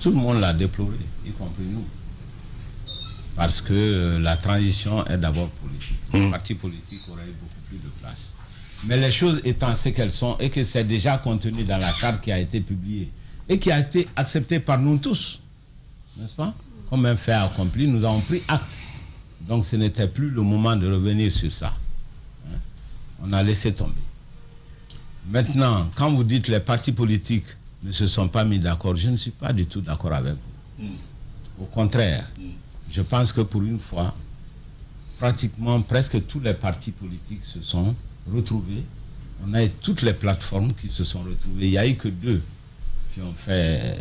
[SPEAKER 4] Tout le monde l'a déploré, y compris nous. Parce que la transition est d'abord politique. Les partis politiques auraient eu beaucoup plus de place. Mais les choses étant ce qu'elles sont et que c'est déjà contenu dans la carte qui a été publiée et qui a été accepté par nous tous, n'est-ce pas? Comme un fait accompli, nous avons pris acte. Donc ce n'était plus le moment de revenir sur ça. Hein? On a laissé tomber. Maintenant, quand vous dites les partis politiques ne se sont pas mis d'accord, je ne suis pas du tout d'accord avec vous. Au contraire, je pense que pour une fois, pratiquement presque tous les partis politiques se sont retrouvés. On a eu toutes les plateformes qui se sont retrouvées. Il n'y a eu que 2 qui ont fait,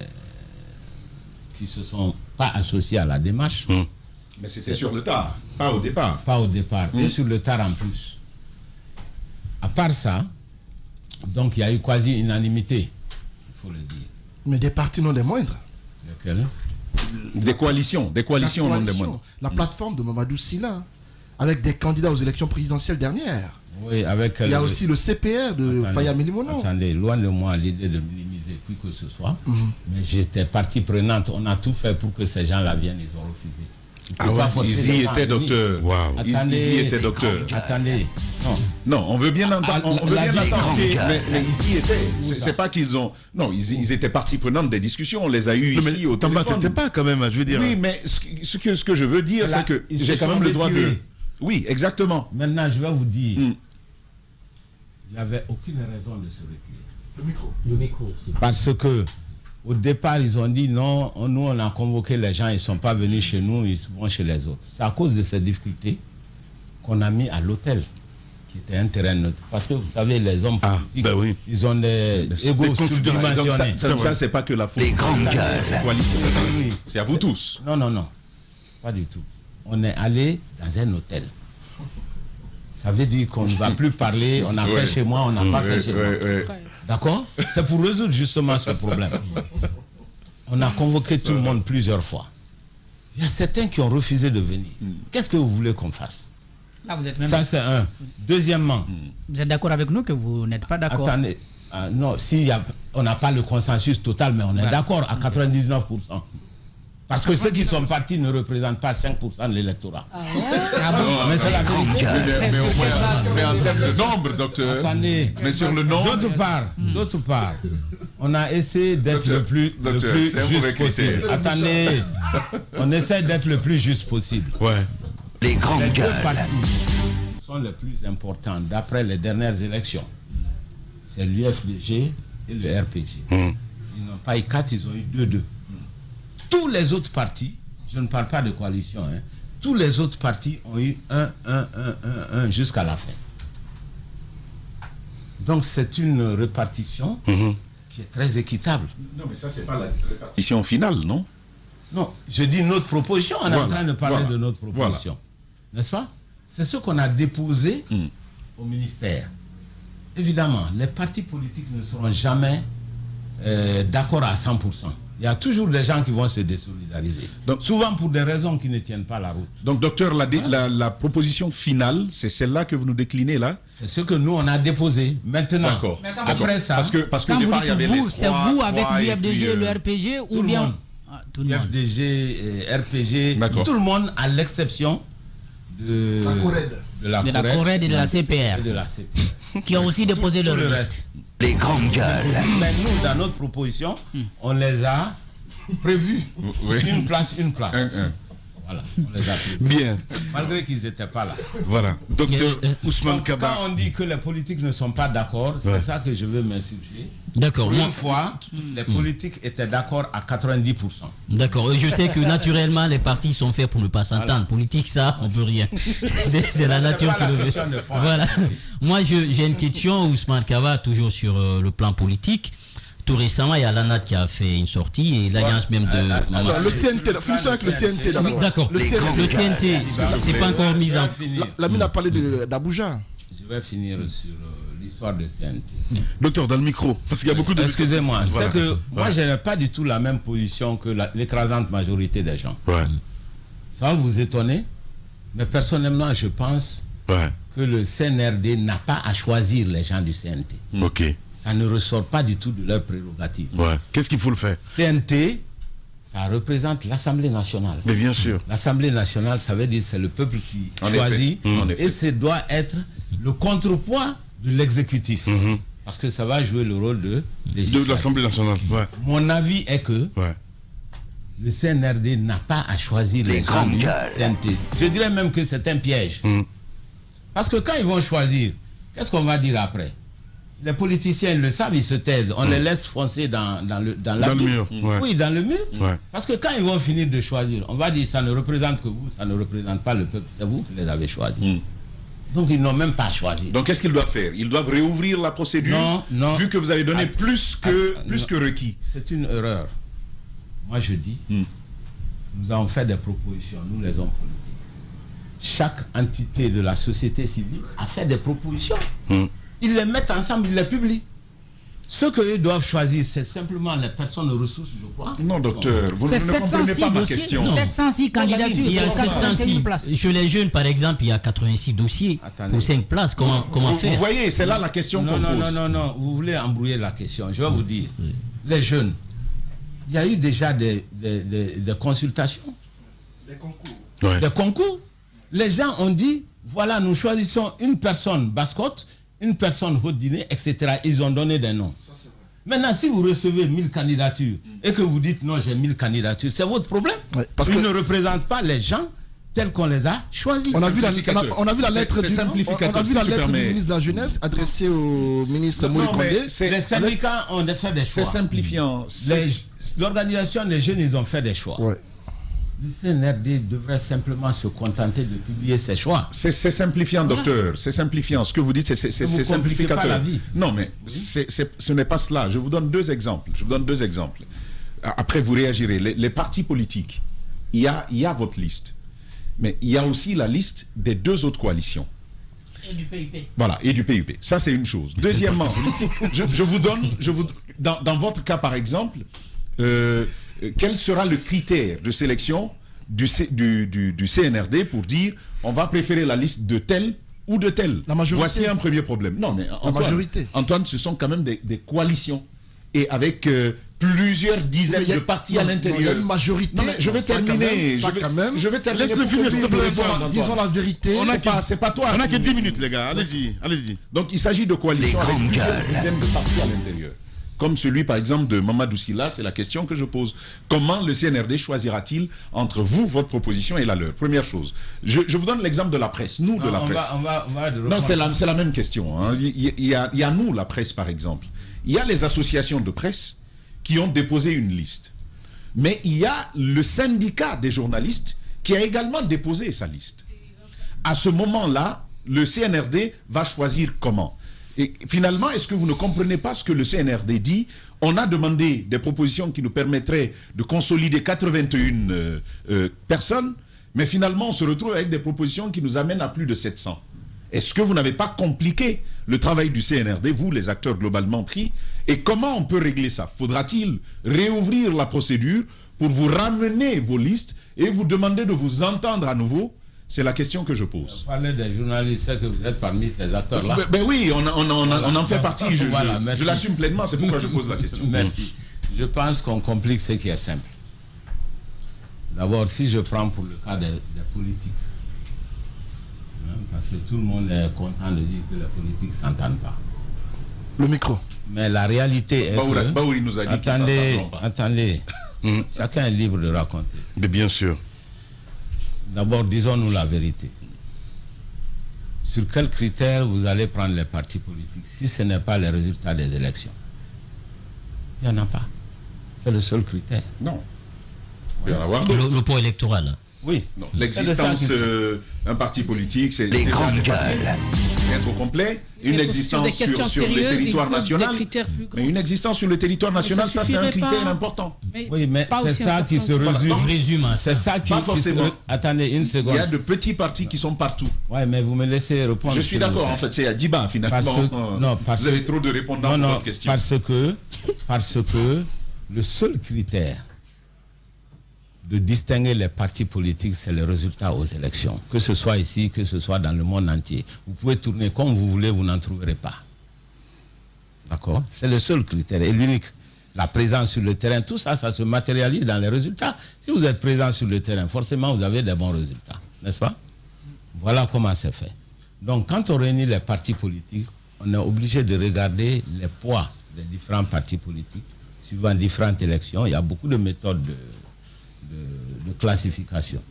[SPEAKER 4] qui se sont pas associés à la démarche.
[SPEAKER 3] Mais c'était sur le tard, pas au départ.
[SPEAKER 4] Pas au départ, et sur le tard en plus. À part ça, donc il y a eu quasi unanimité, il faut le dire.
[SPEAKER 7] Mais des partis non des moindres.
[SPEAKER 4] Lesquels?
[SPEAKER 3] Des coalitions non des moindres.
[SPEAKER 7] La plateforme de Mamadou Sylla, avec des candidats aux élections présidentielles dernières.
[SPEAKER 4] Oui, avec
[SPEAKER 7] il y a aussi le CPR de Faya Milimono.
[SPEAKER 4] Attendez, loin de moi l'idée de minimiser qui que ce soit, mais j'étais partie prenante. On a tout fait pour que ces gens-là viennent, ils ont refusé.
[SPEAKER 3] Ils y étaient, docteur.
[SPEAKER 2] Wow.
[SPEAKER 3] Ils y étaient, docteur.
[SPEAKER 4] Attendez.
[SPEAKER 3] Non, on veut bien entendre. On veut bien entendre. Mais ils y étaient. C'est pas qu'ils ont. Non, ils étaient partie prenante des discussions. On les a eues ici au téléphone.
[SPEAKER 2] T'étais pas quand même, je veux dire.
[SPEAKER 3] Oui, mais ce que je veux dire, c'est que j'ai quand même le droit de. Oui, exactement.
[SPEAKER 4] Maintenant, je vais vous dire. Il n'y avait aucune raison de se retirer.
[SPEAKER 5] Le micro.
[SPEAKER 4] Parce que au départ, ils ont dit non, nous on a convoqué les gens, ils ne sont pas venus chez nous, ils vont chez les autres. C'est à cause de ces difficultés qu'on a mis à l'hôtel, qui était un terrain neutre. Parce que vous savez, les hommes politiques, ils ont des égos surdimensionnés.
[SPEAKER 3] Ça, c'est pas que la faute.
[SPEAKER 1] Les grandes gueules.
[SPEAKER 3] C'est à vous tous.
[SPEAKER 4] Non, pas du tout. On est allé dans un hôtel. Ça veut dire qu'on ne va plus parler, on a fait chez moi, on n'a pas fait chez moi. D'accord? C'est pour résoudre justement ce problème. On a convoqué tout le monde plusieurs fois. Il y a certains qui ont refusé de venir. Qu'est-ce que vous voulez qu'on fasse?
[SPEAKER 6] Là, vous êtes même...
[SPEAKER 4] Ça, c'est un. Deuxièmement...
[SPEAKER 6] Vous êtes d'accord avec nous que vous n'êtes pas d'accord?
[SPEAKER 4] Attendez. Non, on n'a pas le consensus total, mais on est d'accord à 99%. Parce que ceux qui sont partis ne représentent pas 5% de l'électorat. Mais c'est la vérité.
[SPEAKER 3] Mais en termes de nombre, docteur.
[SPEAKER 4] Attendez.
[SPEAKER 3] Mais sur le nombre.
[SPEAKER 4] D'autre part, on a essayé d'être le plus juste possible. Attendez. On essaie d'être le plus juste possible.
[SPEAKER 2] Ouais.
[SPEAKER 1] Les grandes
[SPEAKER 4] Les 2
[SPEAKER 1] gueules.
[SPEAKER 4] partis sont les plus importants d'après les dernières élections. C'est l'UFDG et le RPG. Ils n'ont pas eu 4, ils ont eu 2-2. Tous les autres partis, je ne parle pas de coalition, tous les autres partis ont eu 1 jusqu'à la fin. Donc c'est une répartition qui est très équitable.
[SPEAKER 3] Non, mais ça, c'est pas la répartition finale, non?
[SPEAKER 4] Non, je dis notre proposition, on est en train de parler de notre proposition. N'est-ce pas? C'est ce qu'on a déposé au ministère. Évidemment, les partis politiques ne seront jamais d'accord à 100%. Il y a toujours des gens qui vont se désolidariser. Donc, souvent pour des raisons qui ne tiennent pas la route.
[SPEAKER 3] Donc, docteur, la proposition finale, c'est celle-là que vous nous déclinez là?
[SPEAKER 4] C'est ce que nous, on a déposé. Maintenant, après ça...
[SPEAKER 3] Parce que
[SPEAKER 6] quand
[SPEAKER 3] départ,
[SPEAKER 6] vous
[SPEAKER 3] il y avait
[SPEAKER 6] dites
[SPEAKER 3] les
[SPEAKER 6] vous, c'est
[SPEAKER 3] 3,
[SPEAKER 6] vous avec
[SPEAKER 3] 3,
[SPEAKER 6] l'UFDG et le RPG ou bien... Tout le monde.
[SPEAKER 4] UFDG, RPG, tout le monde à l'exception de la
[SPEAKER 6] CORED et de la CPR. Qui ont aussi déposé leur liste.
[SPEAKER 1] Les grandes gueules.
[SPEAKER 4] Mais nous, dans notre proposition, on les a prévus. Une place. Voilà, on les a prévus.
[SPEAKER 2] Bien.
[SPEAKER 4] Malgré qu'ils n'étaient pas là.
[SPEAKER 2] Voilà. Docteur Ousmane Kaba.
[SPEAKER 4] Quand on dit que les politiques ne sont pas d'accord, c'est ça que je veux m'insurger.
[SPEAKER 5] D'accord.
[SPEAKER 4] Pour une fois, les politiques étaient d'accord à 90%.
[SPEAKER 5] D'accord. Je sais que naturellement, les partis sont faits pour ne pas s'entendre. Politique, ça, on peut rien. C'est la nature qui le veut. Voilà. Moi, j'ai une question, Ousmane Kaba, toujours sur le plan politique. Tout récemment, il y a l'ANAT qui a fait une sortie et l'alliance même de...
[SPEAKER 7] Le CNT, finissons avec le CNT d'abord.
[SPEAKER 5] Oui, d'accord. Le CNT, c'est pas encore mis en...
[SPEAKER 7] Lamine a parlé d'Abuja.
[SPEAKER 4] Je vais finir sur l'histoire de CNT.
[SPEAKER 2] Docteur, dans le micro, parce qu'il y a beaucoup de...
[SPEAKER 4] Excusez-moi, c'est que moi, je n'ai pas du tout la même position que l'écrasante majorité des gens. Ça va vous étonner, mais personnellement, je pense que le CNRD n'a pas à choisir les gens du CNT.
[SPEAKER 2] Ok.
[SPEAKER 4] Ça ne ressort pas du tout de leur prérogative.
[SPEAKER 2] Qu'est-ce qu'il faut le faire?
[SPEAKER 4] CNT, ça représente l'Assemblée nationale.
[SPEAKER 2] Mais bien sûr.
[SPEAKER 4] L'Assemblée nationale, ça veut dire c'est le peuple qui choisit. Et ça doit être le contrepoids de l'exécutif. Parce que ça va jouer le rôle de
[SPEAKER 2] l'Assemblée nationale. Ouais.
[SPEAKER 4] Mon avis est que
[SPEAKER 2] Ouais.
[SPEAKER 4] le CNRD n'a pas à choisir les gens du CNT. Je dirais même que c'est un piège. Parce que quand ils vont choisir, qu'est-ce qu'on va dire après? Les politiciens le savent, ils se taisent. On les laisse foncer dans le
[SPEAKER 2] mur. Ouais.
[SPEAKER 4] Oui, dans le mur.
[SPEAKER 2] Ouais.
[SPEAKER 4] Parce que quand ils vont finir de choisir, on va dire ça ne représente que vous, ça ne représente pas le peuple, c'est vous qui les avez choisis. Donc ils n'ont même pas choisi.
[SPEAKER 3] Donc qu'est-ce qu'ils doivent faire? Ils doivent réouvrir la procédure,
[SPEAKER 4] Non.
[SPEAKER 3] vu que vous avez donné plus que requis.
[SPEAKER 4] C'est une erreur. Moi je dis, nous avons fait des propositions, nous les hommes politiques. Chaque entité de la société civile a fait des propositions. Ils les mettent ensemble, ils les publient. Ce qu'eux doivent choisir, c'est simplement les personnes ressources, je crois.
[SPEAKER 3] Non, docteur, vous
[SPEAKER 6] C'est
[SPEAKER 3] ne comprenez
[SPEAKER 6] 706
[SPEAKER 3] pas ma
[SPEAKER 6] dossiers,
[SPEAKER 3] question.
[SPEAKER 6] 706 candidatures.
[SPEAKER 5] Il y a
[SPEAKER 6] sur
[SPEAKER 5] 706.
[SPEAKER 6] places.
[SPEAKER 5] Chez les jeunes, par exemple, il y a 86 dossiers pour 5 places. Comment
[SPEAKER 3] Vous
[SPEAKER 5] faire?
[SPEAKER 3] voyez, c'est là la question qu'on pose.
[SPEAKER 4] Non, vous voulez embrouiller la question. Je vais vous dire, les jeunes, il y a eu déjà des consultations,
[SPEAKER 2] Ouais.
[SPEAKER 4] des concours. Les gens ont dit, voilà, nous choisissons une personne basse-côte, une personne haute-dîner, etc. Ils ont donné des noms. Maintenant, si vous recevez 1000 candidatures et que vous dites non, j'ai 1000 candidatures, c'est votre problème.
[SPEAKER 7] Ouais, parce
[SPEAKER 4] Ils
[SPEAKER 7] que-
[SPEAKER 4] ne représentent pas les gens tels qu'on les a choisis.
[SPEAKER 7] On a vu la lettre
[SPEAKER 3] C'est
[SPEAKER 7] du
[SPEAKER 3] simplificateur, si tu permets.
[SPEAKER 7] ministre de la Jeunesse adressée au ministre Moïse
[SPEAKER 3] Non, mais
[SPEAKER 7] Condé.
[SPEAKER 3] c'est-
[SPEAKER 4] Les syndicats ont fait des
[SPEAKER 3] C'est
[SPEAKER 4] choix.
[SPEAKER 3] simplifiant.
[SPEAKER 4] L'organisation des jeunes, ils ont fait des choix.
[SPEAKER 7] Ouais.
[SPEAKER 4] Le CNRD devrait simplement se contenter de publier ses choix.
[SPEAKER 3] C'est simplifiant, docteur. C'est simplifiant. Ce que vous dites, c'est
[SPEAKER 4] vous compliquez
[SPEAKER 3] simplificateur.
[SPEAKER 4] pas la vie.
[SPEAKER 3] Non, mais ce n'est pas cela. Je vous donne deux exemples. Après, vous réagirez. Les partis politiques, il y a votre liste. Mais il y a aussi la liste des deux autres coalitions.
[SPEAKER 6] Et du PIP.
[SPEAKER 3] Voilà, et du PUP. Ça, c'est une chose. Deuxièmement, je vous donne, dans votre cas, par exemple, quel sera le critère de sélection du CNRD pour dire on va préférer la liste de tel ou de tel?
[SPEAKER 7] La majorité.
[SPEAKER 3] Voici un premier problème. Non, mais Antoine, ce sont quand même des coalitions. Et avec plusieurs dizaines de partis à l'intérieur.
[SPEAKER 7] Il y a une majorité.
[SPEAKER 3] Non, mais je vais terminer. Je vais terminer.
[SPEAKER 2] Laisse-le finir, s'il te plaît.
[SPEAKER 7] Disons la vérité.
[SPEAKER 3] C'est pas toi.
[SPEAKER 2] On n'a que 10 minutes, les gars. Allez-y.
[SPEAKER 3] Donc il s'agit de coalitions avec plusieurs dizaines de partis à l'intérieur. Comme celui, par exemple, de Mamadou Sylla, c'est la question que je pose. Comment le CNRD choisira-t-il entre vous, votre proposition et la leur? Première chose. Je vous donne l'exemple de la presse. Nous, de la presse. Non, c'est la même question. Hein. Il y a nous, la presse, par exemple. Il y a les associations de presse qui ont déposé une liste. Mais il y a le syndicat des journalistes qui a également déposé sa liste. À ce moment-là, le CNRD va choisir comment? Et finalement, est-ce que vous ne comprenez pas ce que le CNRD dit? On a demandé des propositions qui nous permettraient de consolider 81 personnes, mais finalement, on se retrouve avec des propositions qui nous amènent à plus de 700. Est-ce que vous n'avez pas compliqué le travail du CNRD, vous, les acteurs globalement pris? Et comment on peut régler ça? Faudra-t-il réouvrir la procédure pour vous ramener vos listes et vous demander de vous entendre à nouveau? C'est la question que je pose.
[SPEAKER 4] Parler des journalistes, c'est que vous êtes parmi ces acteurs-là.
[SPEAKER 3] Ben oui, on en fait partie.
[SPEAKER 4] Voilà,
[SPEAKER 3] je l'assume pleinement, c'est pourquoi je pose la question.
[SPEAKER 4] Merci. Je pense qu'on complique ce qui est simple. D'abord, si je prends pour le cas des politiques, parce que tout le monde est content de dire que les politiques ne s'entendent pas.
[SPEAKER 7] Le micro.
[SPEAKER 4] Mais la réalité est que...
[SPEAKER 3] Baouri nous a dit qu'ils s'entendront pas.
[SPEAKER 4] Attendez. Chacun est libre de raconter ça.
[SPEAKER 2] Mais bien sûr.
[SPEAKER 4] D'abord, disons-nous la vérité. Sur quels critères vous allez prendre les partis politiques si ce n'est pas les résultats des élections? Il n'y en a pas. C'est le seul critère.
[SPEAKER 3] Non. Il peut y en avoir d'autres.
[SPEAKER 5] Le poids électoral.
[SPEAKER 4] Oui.
[SPEAKER 3] Non. L'existence d'un parti politique, c'est
[SPEAKER 1] Les grandes gueules.
[SPEAKER 3] bien trop complet. Une existence sur le territoire national. Mais une existence sur le territoire national, ça c'est un critère important.
[SPEAKER 4] Oui, mais c'est ça qui se résume. C'est ça qui...
[SPEAKER 3] Pas forcément.
[SPEAKER 4] Attendez une seconde.
[SPEAKER 3] Il y a de petits partis qui sont partout.
[SPEAKER 4] Oui, mais vous me laissez répondre.
[SPEAKER 3] Je suis d'accord, en fait, c'est à Diba finalement. Vous avez trop de répondants pour votre question.
[SPEAKER 4] Parce que le seul critère de distinguer les partis politiques, c'est le résultat aux élections. Que ce soit ici, que ce soit dans le monde entier. Vous pouvez tourner comme vous voulez, vous n'en trouverez pas. D'accord? C'est le seul critère et l'unique. La présence sur le terrain, tout ça, ça se matérialise dans les résultats. Si vous êtes présent sur le terrain, forcément, vous avez des bons résultats. N'est-ce pas? Voilà comment c'est fait. Donc, quand on réunit les partis politiques, on est obligé de regarder les poids des différents partis politiques suivant différentes élections. Il y a beaucoup de méthodes de classification.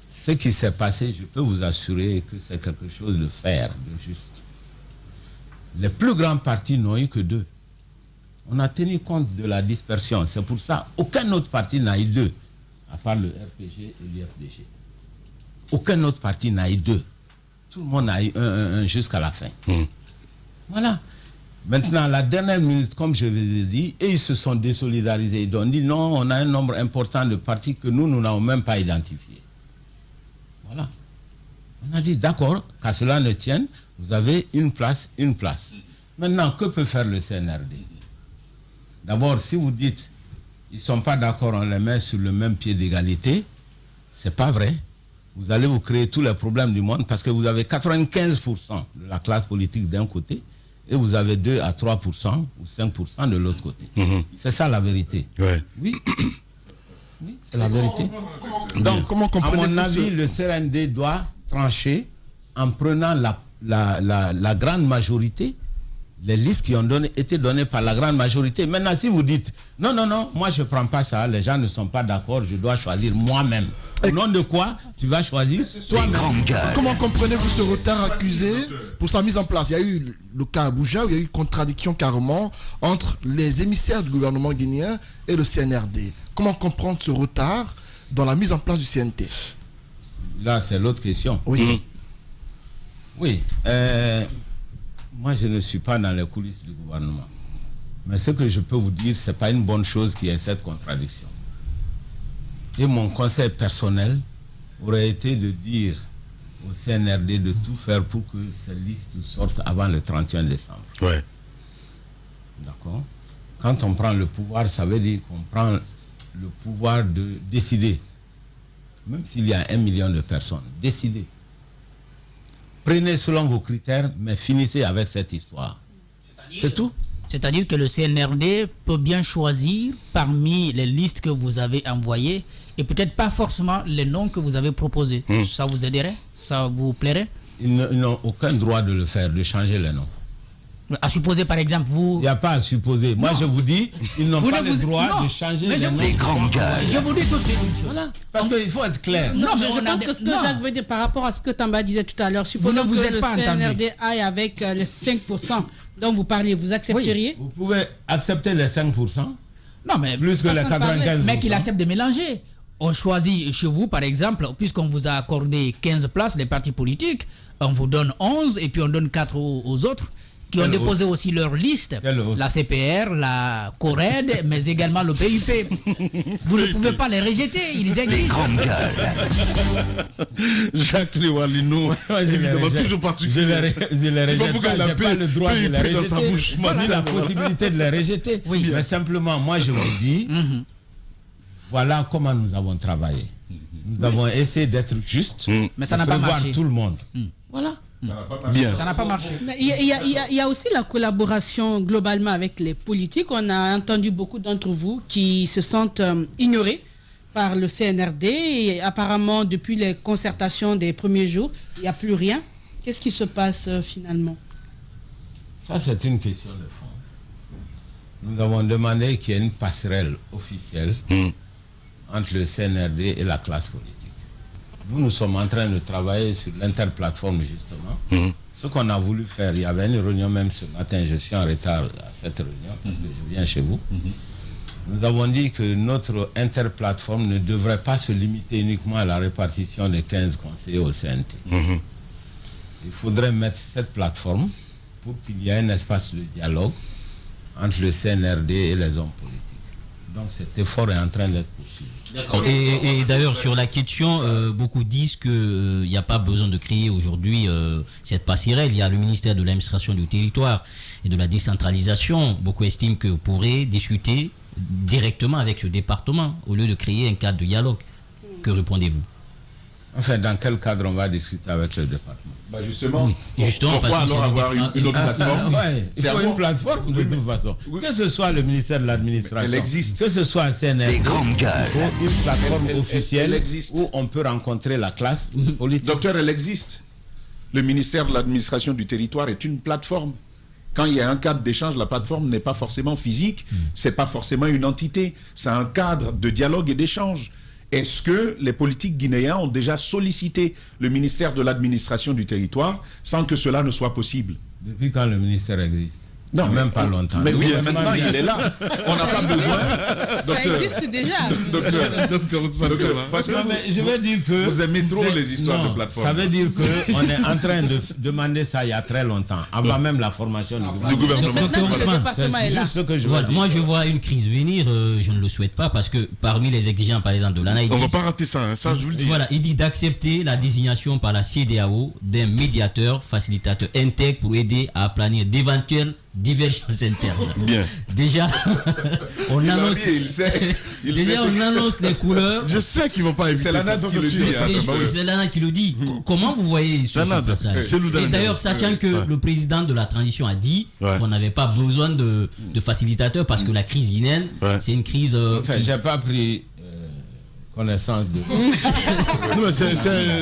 [SPEAKER 4] Ce qui s'est passé, je peux vous assurer que c'est quelque chose de fair, de juste. Les plus grands partis n'ont eu que 2. On a tenu compte de la dispersion. C'est pour ça aucun autre parti n'a eu 2, à part le RPG et l'UFDG. Aucun autre parti n'a eu 2. Tout le monde a eu un jusqu'à la fin. Voilà. Maintenant, à la dernière minute, comme je vous ai dit, et ils se sont désolidarisés. Ils ont dit non, on a un nombre important de partis que nous n'avons même pas identifiés. Voilà. On a dit d'accord, qu'à cela ne tienne, vous avez une place, une place. Maintenant, que peut faire le CNRD? D'abord, si vous dites ils ne sont pas d'accord, on les met sur le même pied d'égalité, ce n'est pas vrai. Vous allez vous créer tous les problèmes du monde parce que vous avez 95% de la classe politique d'un côté et vous avez 2 à 3% ou 5% de l'autre côté. C'est ça la vérité.
[SPEAKER 2] Ouais.
[SPEAKER 4] Oui. Oui, c'est la vérité. Donc, à mon avis, le CNRD doit trancher en prenant la grande majorité, les listes qui ont été données par la grande majorité. Maintenant, si vous dites, non, moi je ne prends pas ça, les gens ne sont pas d'accord, je dois choisir moi-même. Au nom de quoi tu vas choisir toi-même?
[SPEAKER 7] Comment comprenez-vous ce retard accusé pour sa mise en place? Il y a eu le cas Abuja où il y a eu contradiction carrément entre les émissaires du gouvernement guinéen et le CNRD. Comment comprendre ce retard dans la mise en place du CNT?
[SPEAKER 4] Là, c'est l'autre question.
[SPEAKER 7] Oui.
[SPEAKER 4] Oui. Moi, je ne suis pas dans les coulisses du gouvernement. Mais ce que je peux vous dire, ce n'est pas une bonne chose qu'il y ait cette contradiction. Et mon conseil personnel aurait été de dire au CNRD de tout faire pour que ces listes sortent avant le 31 décembre.
[SPEAKER 2] Ouais.
[SPEAKER 4] D'accord? Quand on prend le pouvoir, ça veut dire qu'on prend le pouvoir de décider. Même s'il y a 1 million de personnes, décidez. Prenez selon vos critères, mais finissez avec cette histoire. C'est tout.
[SPEAKER 6] C'est-à-dire que le CNRD peut bien choisir parmi les listes que vous avez envoyées et peut-être pas forcément les noms que vous avez proposés. Ça vous aiderait? Ça vous plairait?
[SPEAKER 4] Ils n'ont aucun droit de le faire, de changer les noms.
[SPEAKER 6] À supposer par exemple, vous...
[SPEAKER 4] Il n'y a pas à supposer. Moi, je vous dis, ils n'ont pas le droit de changer les noms.
[SPEAKER 6] Je vous dis tout de suite une chose.
[SPEAKER 4] Voilà. Parce qu'il faut être clair.
[SPEAKER 8] Non, je pense que ce que Jacques veut dire par rapport à ce que Tamba disait tout à l'heure, supposons que le CNRD aille avec les 5% dont vous parliez, vous accepteriez?
[SPEAKER 4] Vous pouvez accepter les 5%.
[SPEAKER 6] Non, mais
[SPEAKER 4] plus que les 95%.
[SPEAKER 6] Mais qu'il accepte de mélanger. On choisit chez vous, par exemple, puisqu'on vous a accordé 15 places, les partis politiques, on vous donne 11 et puis on donne 4 aux autres qui ont déposé aussi leur liste, la CPR, la CORED, mais également le PUP. Vous ne pouvez pas les rejeter, ils existent.
[SPEAKER 2] Jacques Léwalino, évidemment, toujours particulier.
[SPEAKER 4] Je les rejette pas, j'ai pas le droit de les rejeter, ni la possibilité de les rejeter.
[SPEAKER 6] Oui.
[SPEAKER 4] Mais simplement, moi je vous dis, voilà comment nous avons travaillé. Nous avons essayé d'être justes,
[SPEAKER 6] mais ça n'a pas marché.
[SPEAKER 4] Tout le monde. Voilà.
[SPEAKER 6] Ça n'a pas marché.
[SPEAKER 8] Mais il y a aussi la collaboration globalement avec les politiques. On a entendu beaucoup d'entre vous qui se sentent ignorés par le CNRD et apparemment depuis les concertations des premiers jours, il n'y a plus rien. Qu'est-ce qui se passe finalement?
[SPEAKER 4] Ça, c'est une question de fond. Nous avons demandé qu'il y ait une passerelle officielle entre le CNRD et la classe politique. Nous sommes en train de travailler sur l'interplateforme, justement. Ce qu'on a voulu faire, il y avait une réunion même ce matin, je suis en retard à cette réunion parce que je viens chez vous. Nous avons dit que notre interplateforme ne devrait pas se limiter uniquement à la répartition des 15 conseillers au CNT. Il faudrait mettre cette plateforme pour qu'il y ait un espace de dialogue entre le CNRD et les hommes politiques. Donc cet effort est en train d'être poursuivi.
[SPEAKER 5] Et d'ailleurs, sur la question, beaucoup disent qu'il n'y a pas besoin de créer aujourd'hui cette passerelle. Il y a le ministère de l'administration du territoire et de la décentralisation. Beaucoup estiment que vous pourrez discuter directement avec ce département au lieu de créer un cadre de dialogue. Que répondez-vous?
[SPEAKER 4] Enfin, dans quel cadre on va discuter avec le département?
[SPEAKER 3] Justement,
[SPEAKER 5] oui. Justement,
[SPEAKER 3] pourquoi alors avoir une autre plateforme?
[SPEAKER 4] Il faut une plateforme de toute façon. Que ce soit le ministère de l'administration, que ce soit un CNRD, il faut une plateforme officielle où on peut rencontrer la classe politique.
[SPEAKER 3] Docteur, elle existe. Le ministère de l'administration du territoire est une plateforme. Quand il y a un cadre d'échange, la plateforme n'est pas forcément physique, c'est pas forcément une entité, c'est un cadre de dialogue et d'échange. Est-ce que les politiques guinéens ont déjà sollicité le ministère de l'administration du territoire sans que cela ne soit possible?
[SPEAKER 4] Depuis quand le ministère existe?
[SPEAKER 3] Non,
[SPEAKER 4] même pas longtemps.
[SPEAKER 3] Mais oui, maintenant il est là. On n'a pas besoin.
[SPEAKER 8] Ça existe déjà.
[SPEAKER 3] Docteur, parce que
[SPEAKER 4] Non, mais je veux dire que
[SPEAKER 3] vous aimez trop les histoires
[SPEAKER 4] non,
[SPEAKER 3] de plateforme.
[SPEAKER 4] Ça veut dire qu'on est en train de demander ça il y a très longtemps, avant même la formation du gouvernement.
[SPEAKER 8] Maintenant que le
[SPEAKER 5] Ousmane,
[SPEAKER 8] département est
[SPEAKER 4] C'est
[SPEAKER 8] là.
[SPEAKER 4] juste ce que je veux
[SPEAKER 5] Voilà,
[SPEAKER 4] dire.
[SPEAKER 5] moi je vois une crise venir, je ne le souhaite pas parce que parmi les exigeants par exemple de l'ANA,
[SPEAKER 2] On va pas rater ça, hein, ça je vous le dis.
[SPEAKER 5] voilà, il dit d'accepter la désignation par la CEDEAO d'un médiateur, facilitateur intègre pour aider à aplanir d'éventuelles divergences internes.
[SPEAKER 2] Bien.
[SPEAKER 5] Déjà, on
[SPEAKER 3] Il a
[SPEAKER 5] annonce,
[SPEAKER 3] dit, il sait
[SPEAKER 5] déjà on annonce les couleurs.
[SPEAKER 2] Je sais qu'ils vont pas éviter
[SPEAKER 3] C'est la
[SPEAKER 2] ça,
[SPEAKER 3] natte
[SPEAKER 2] ça,
[SPEAKER 3] qui
[SPEAKER 2] c'est
[SPEAKER 3] le
[SPEAKER 2] sûr.
[SPEAKER 3] dit, hein.
[SPEAKER 5] Et c'est l'ANA qui le dit. Comment vous voyez ce
[SPEAKER 2] Lanade,
[SPEAKER 5] passage?
[SPEAKER 2] c'est nous
[SPEAKER 5] Et
[SPEAKER 2] Lanade.
[SPEAKER 5] d'ailleurs, sachant que le président de la transition a dit
[SPEAKER 2] Ouais.
[SPEAKER 5] qu'on n'avait pas besoin de facilitateurs parce que la crise guinéenne,
[SPEAKER 2] Ouais.
[SPEAKER 5] c'est une crise.
[SPEAKER 4] Enfin, j'ai pas pris connaissance de...
[SPEAKER 2] Non, mais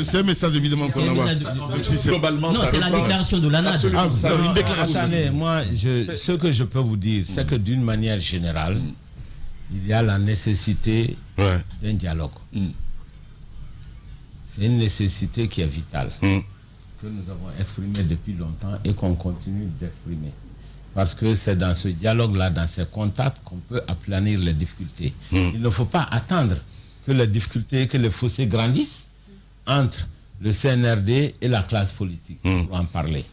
[SPEAKER 2] c'est un message évidemment qu'on
[SPEAKER 5] C'est un
[SPEAKER 2] envoie.
[SPEAKER 5] message de-
[SPEAKER 2] Même si c'est-
[SPEAKER 3] globalement,
[SPEAKER 5] Non,
[SPEAKER 3] ça
[SPEAKER 5] c'est la
[SPEAKER 3] reprend.
[SPEAKER 5] déclaration de l'ANAD.
[SPEAKER 3] Absolument.
[SPEAKER 2] Ah, non, une déclaration.
[SPEAKER 4] Attendez, moi, ce que je peux vous dire, c'est que d'une manière générale, il y a la nécessité
[SPEAKER 2] Ouais.
[SPEAKER 4] d'un dialogue. C'est une nécessité qui est vitale, que nous avons exprimée depuis longtemps et qu'on continue d'exprimer. Parce que c'est dans ce dialogue-là, dans ces contacts, qu'on peut aplanir les difficultés. Il ne faut pas attendre que les difficultés, que les fossés grandissent entre le CNRD et la classe politique pour en parler.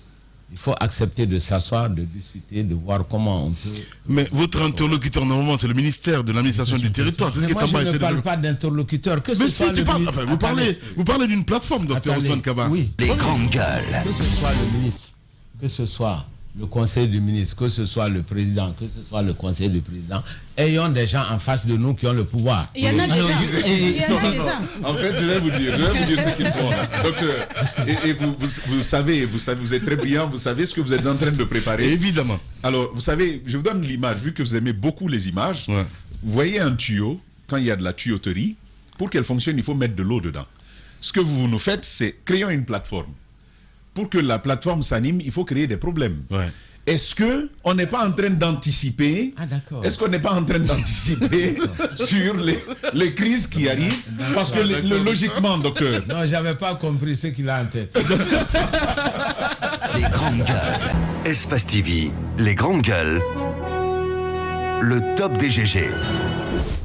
[SPEAKER 4] Il faut accepter de s'asseoir, de discuter, de voir comment on peut...
[SPEAKER 2] Mais votre interlocuteur, normalement, c'est le ministère de l'administration du territoire. C'est ce
[SPEAKER 4] Mais
[SPEAKER 2] qui est
[SPEAKER 4] moi,
[SPEAKER 2] en bas.
[SPEAKER 4] je ne
[SPEAKER 2] essaie de-
[SPEAKER 4] parle pas d'interlocuteur. Que ce
[SPEAKER 2] Mais
[SPEAKER 4] soit
[SPEAKER 2] si, tu
[SPEAKER 4] le
[SPEAKER 2] parles.
[SPEAKER 4] ministre-
[SPEAKER 2] Enfin, vous parlez d'une plateforme, docteur
[SPEAKER 4] Attendez,
[SPEAKER 2] Ousmane Kaba.
[SPEAKER 4] Oui.
[SPEAKER 1] Les grandes gueules.
[SPEAKER 4] Que ce soit le ministre, que ce soit le conseil du ministre, que ce soit le président, que ce soit le conseil du président, ayons des gens en face de nous qui ont le pouvoir.
[SPEAKER 8] Il y en a
[SPEAKER 5] Alors,
[SPEAKER 8] déjà. Il y en a déjà.
[SPEAKER 3] En fait, je vais vous dire ce qu'ils font. Docteur, et vous savez, vous êtes très brillant, vous savez ce que vous êtes en train de préparer.
[SPEAKER 2] Évidemment.
[SPEAKER 3] Alors, vous savez, je vous donne l'image, vu que vous aimez beaucoup les images.
[SPEAKER 2] Ouais.
[SPEAKER 3] Vous voyez un tuyau, quand il y a de la tuyauterie, pour qu'elle fonctionne, il faut mettre de l'eau dedans. Ce que vous nous faites, c'est créons une plateforme. Pour que la plateforme s'anime, il faut créer des problèmes.
[SPEAKER 2] Ouais.
[SPEAKER 3] Est-ce qu'on n'est pas en train d'anticiper Est-ce qu'on n'est pas en train d'anticiper sur les crises qui arrivent? Parce que logiquement, docteur...
[SPEAKER 4] Non, j'avais pas compris ce qu'il a en tête.
[SPEAKER 1] Les grandes gueules. Espace TV, les grandes gueules. Le top des GG.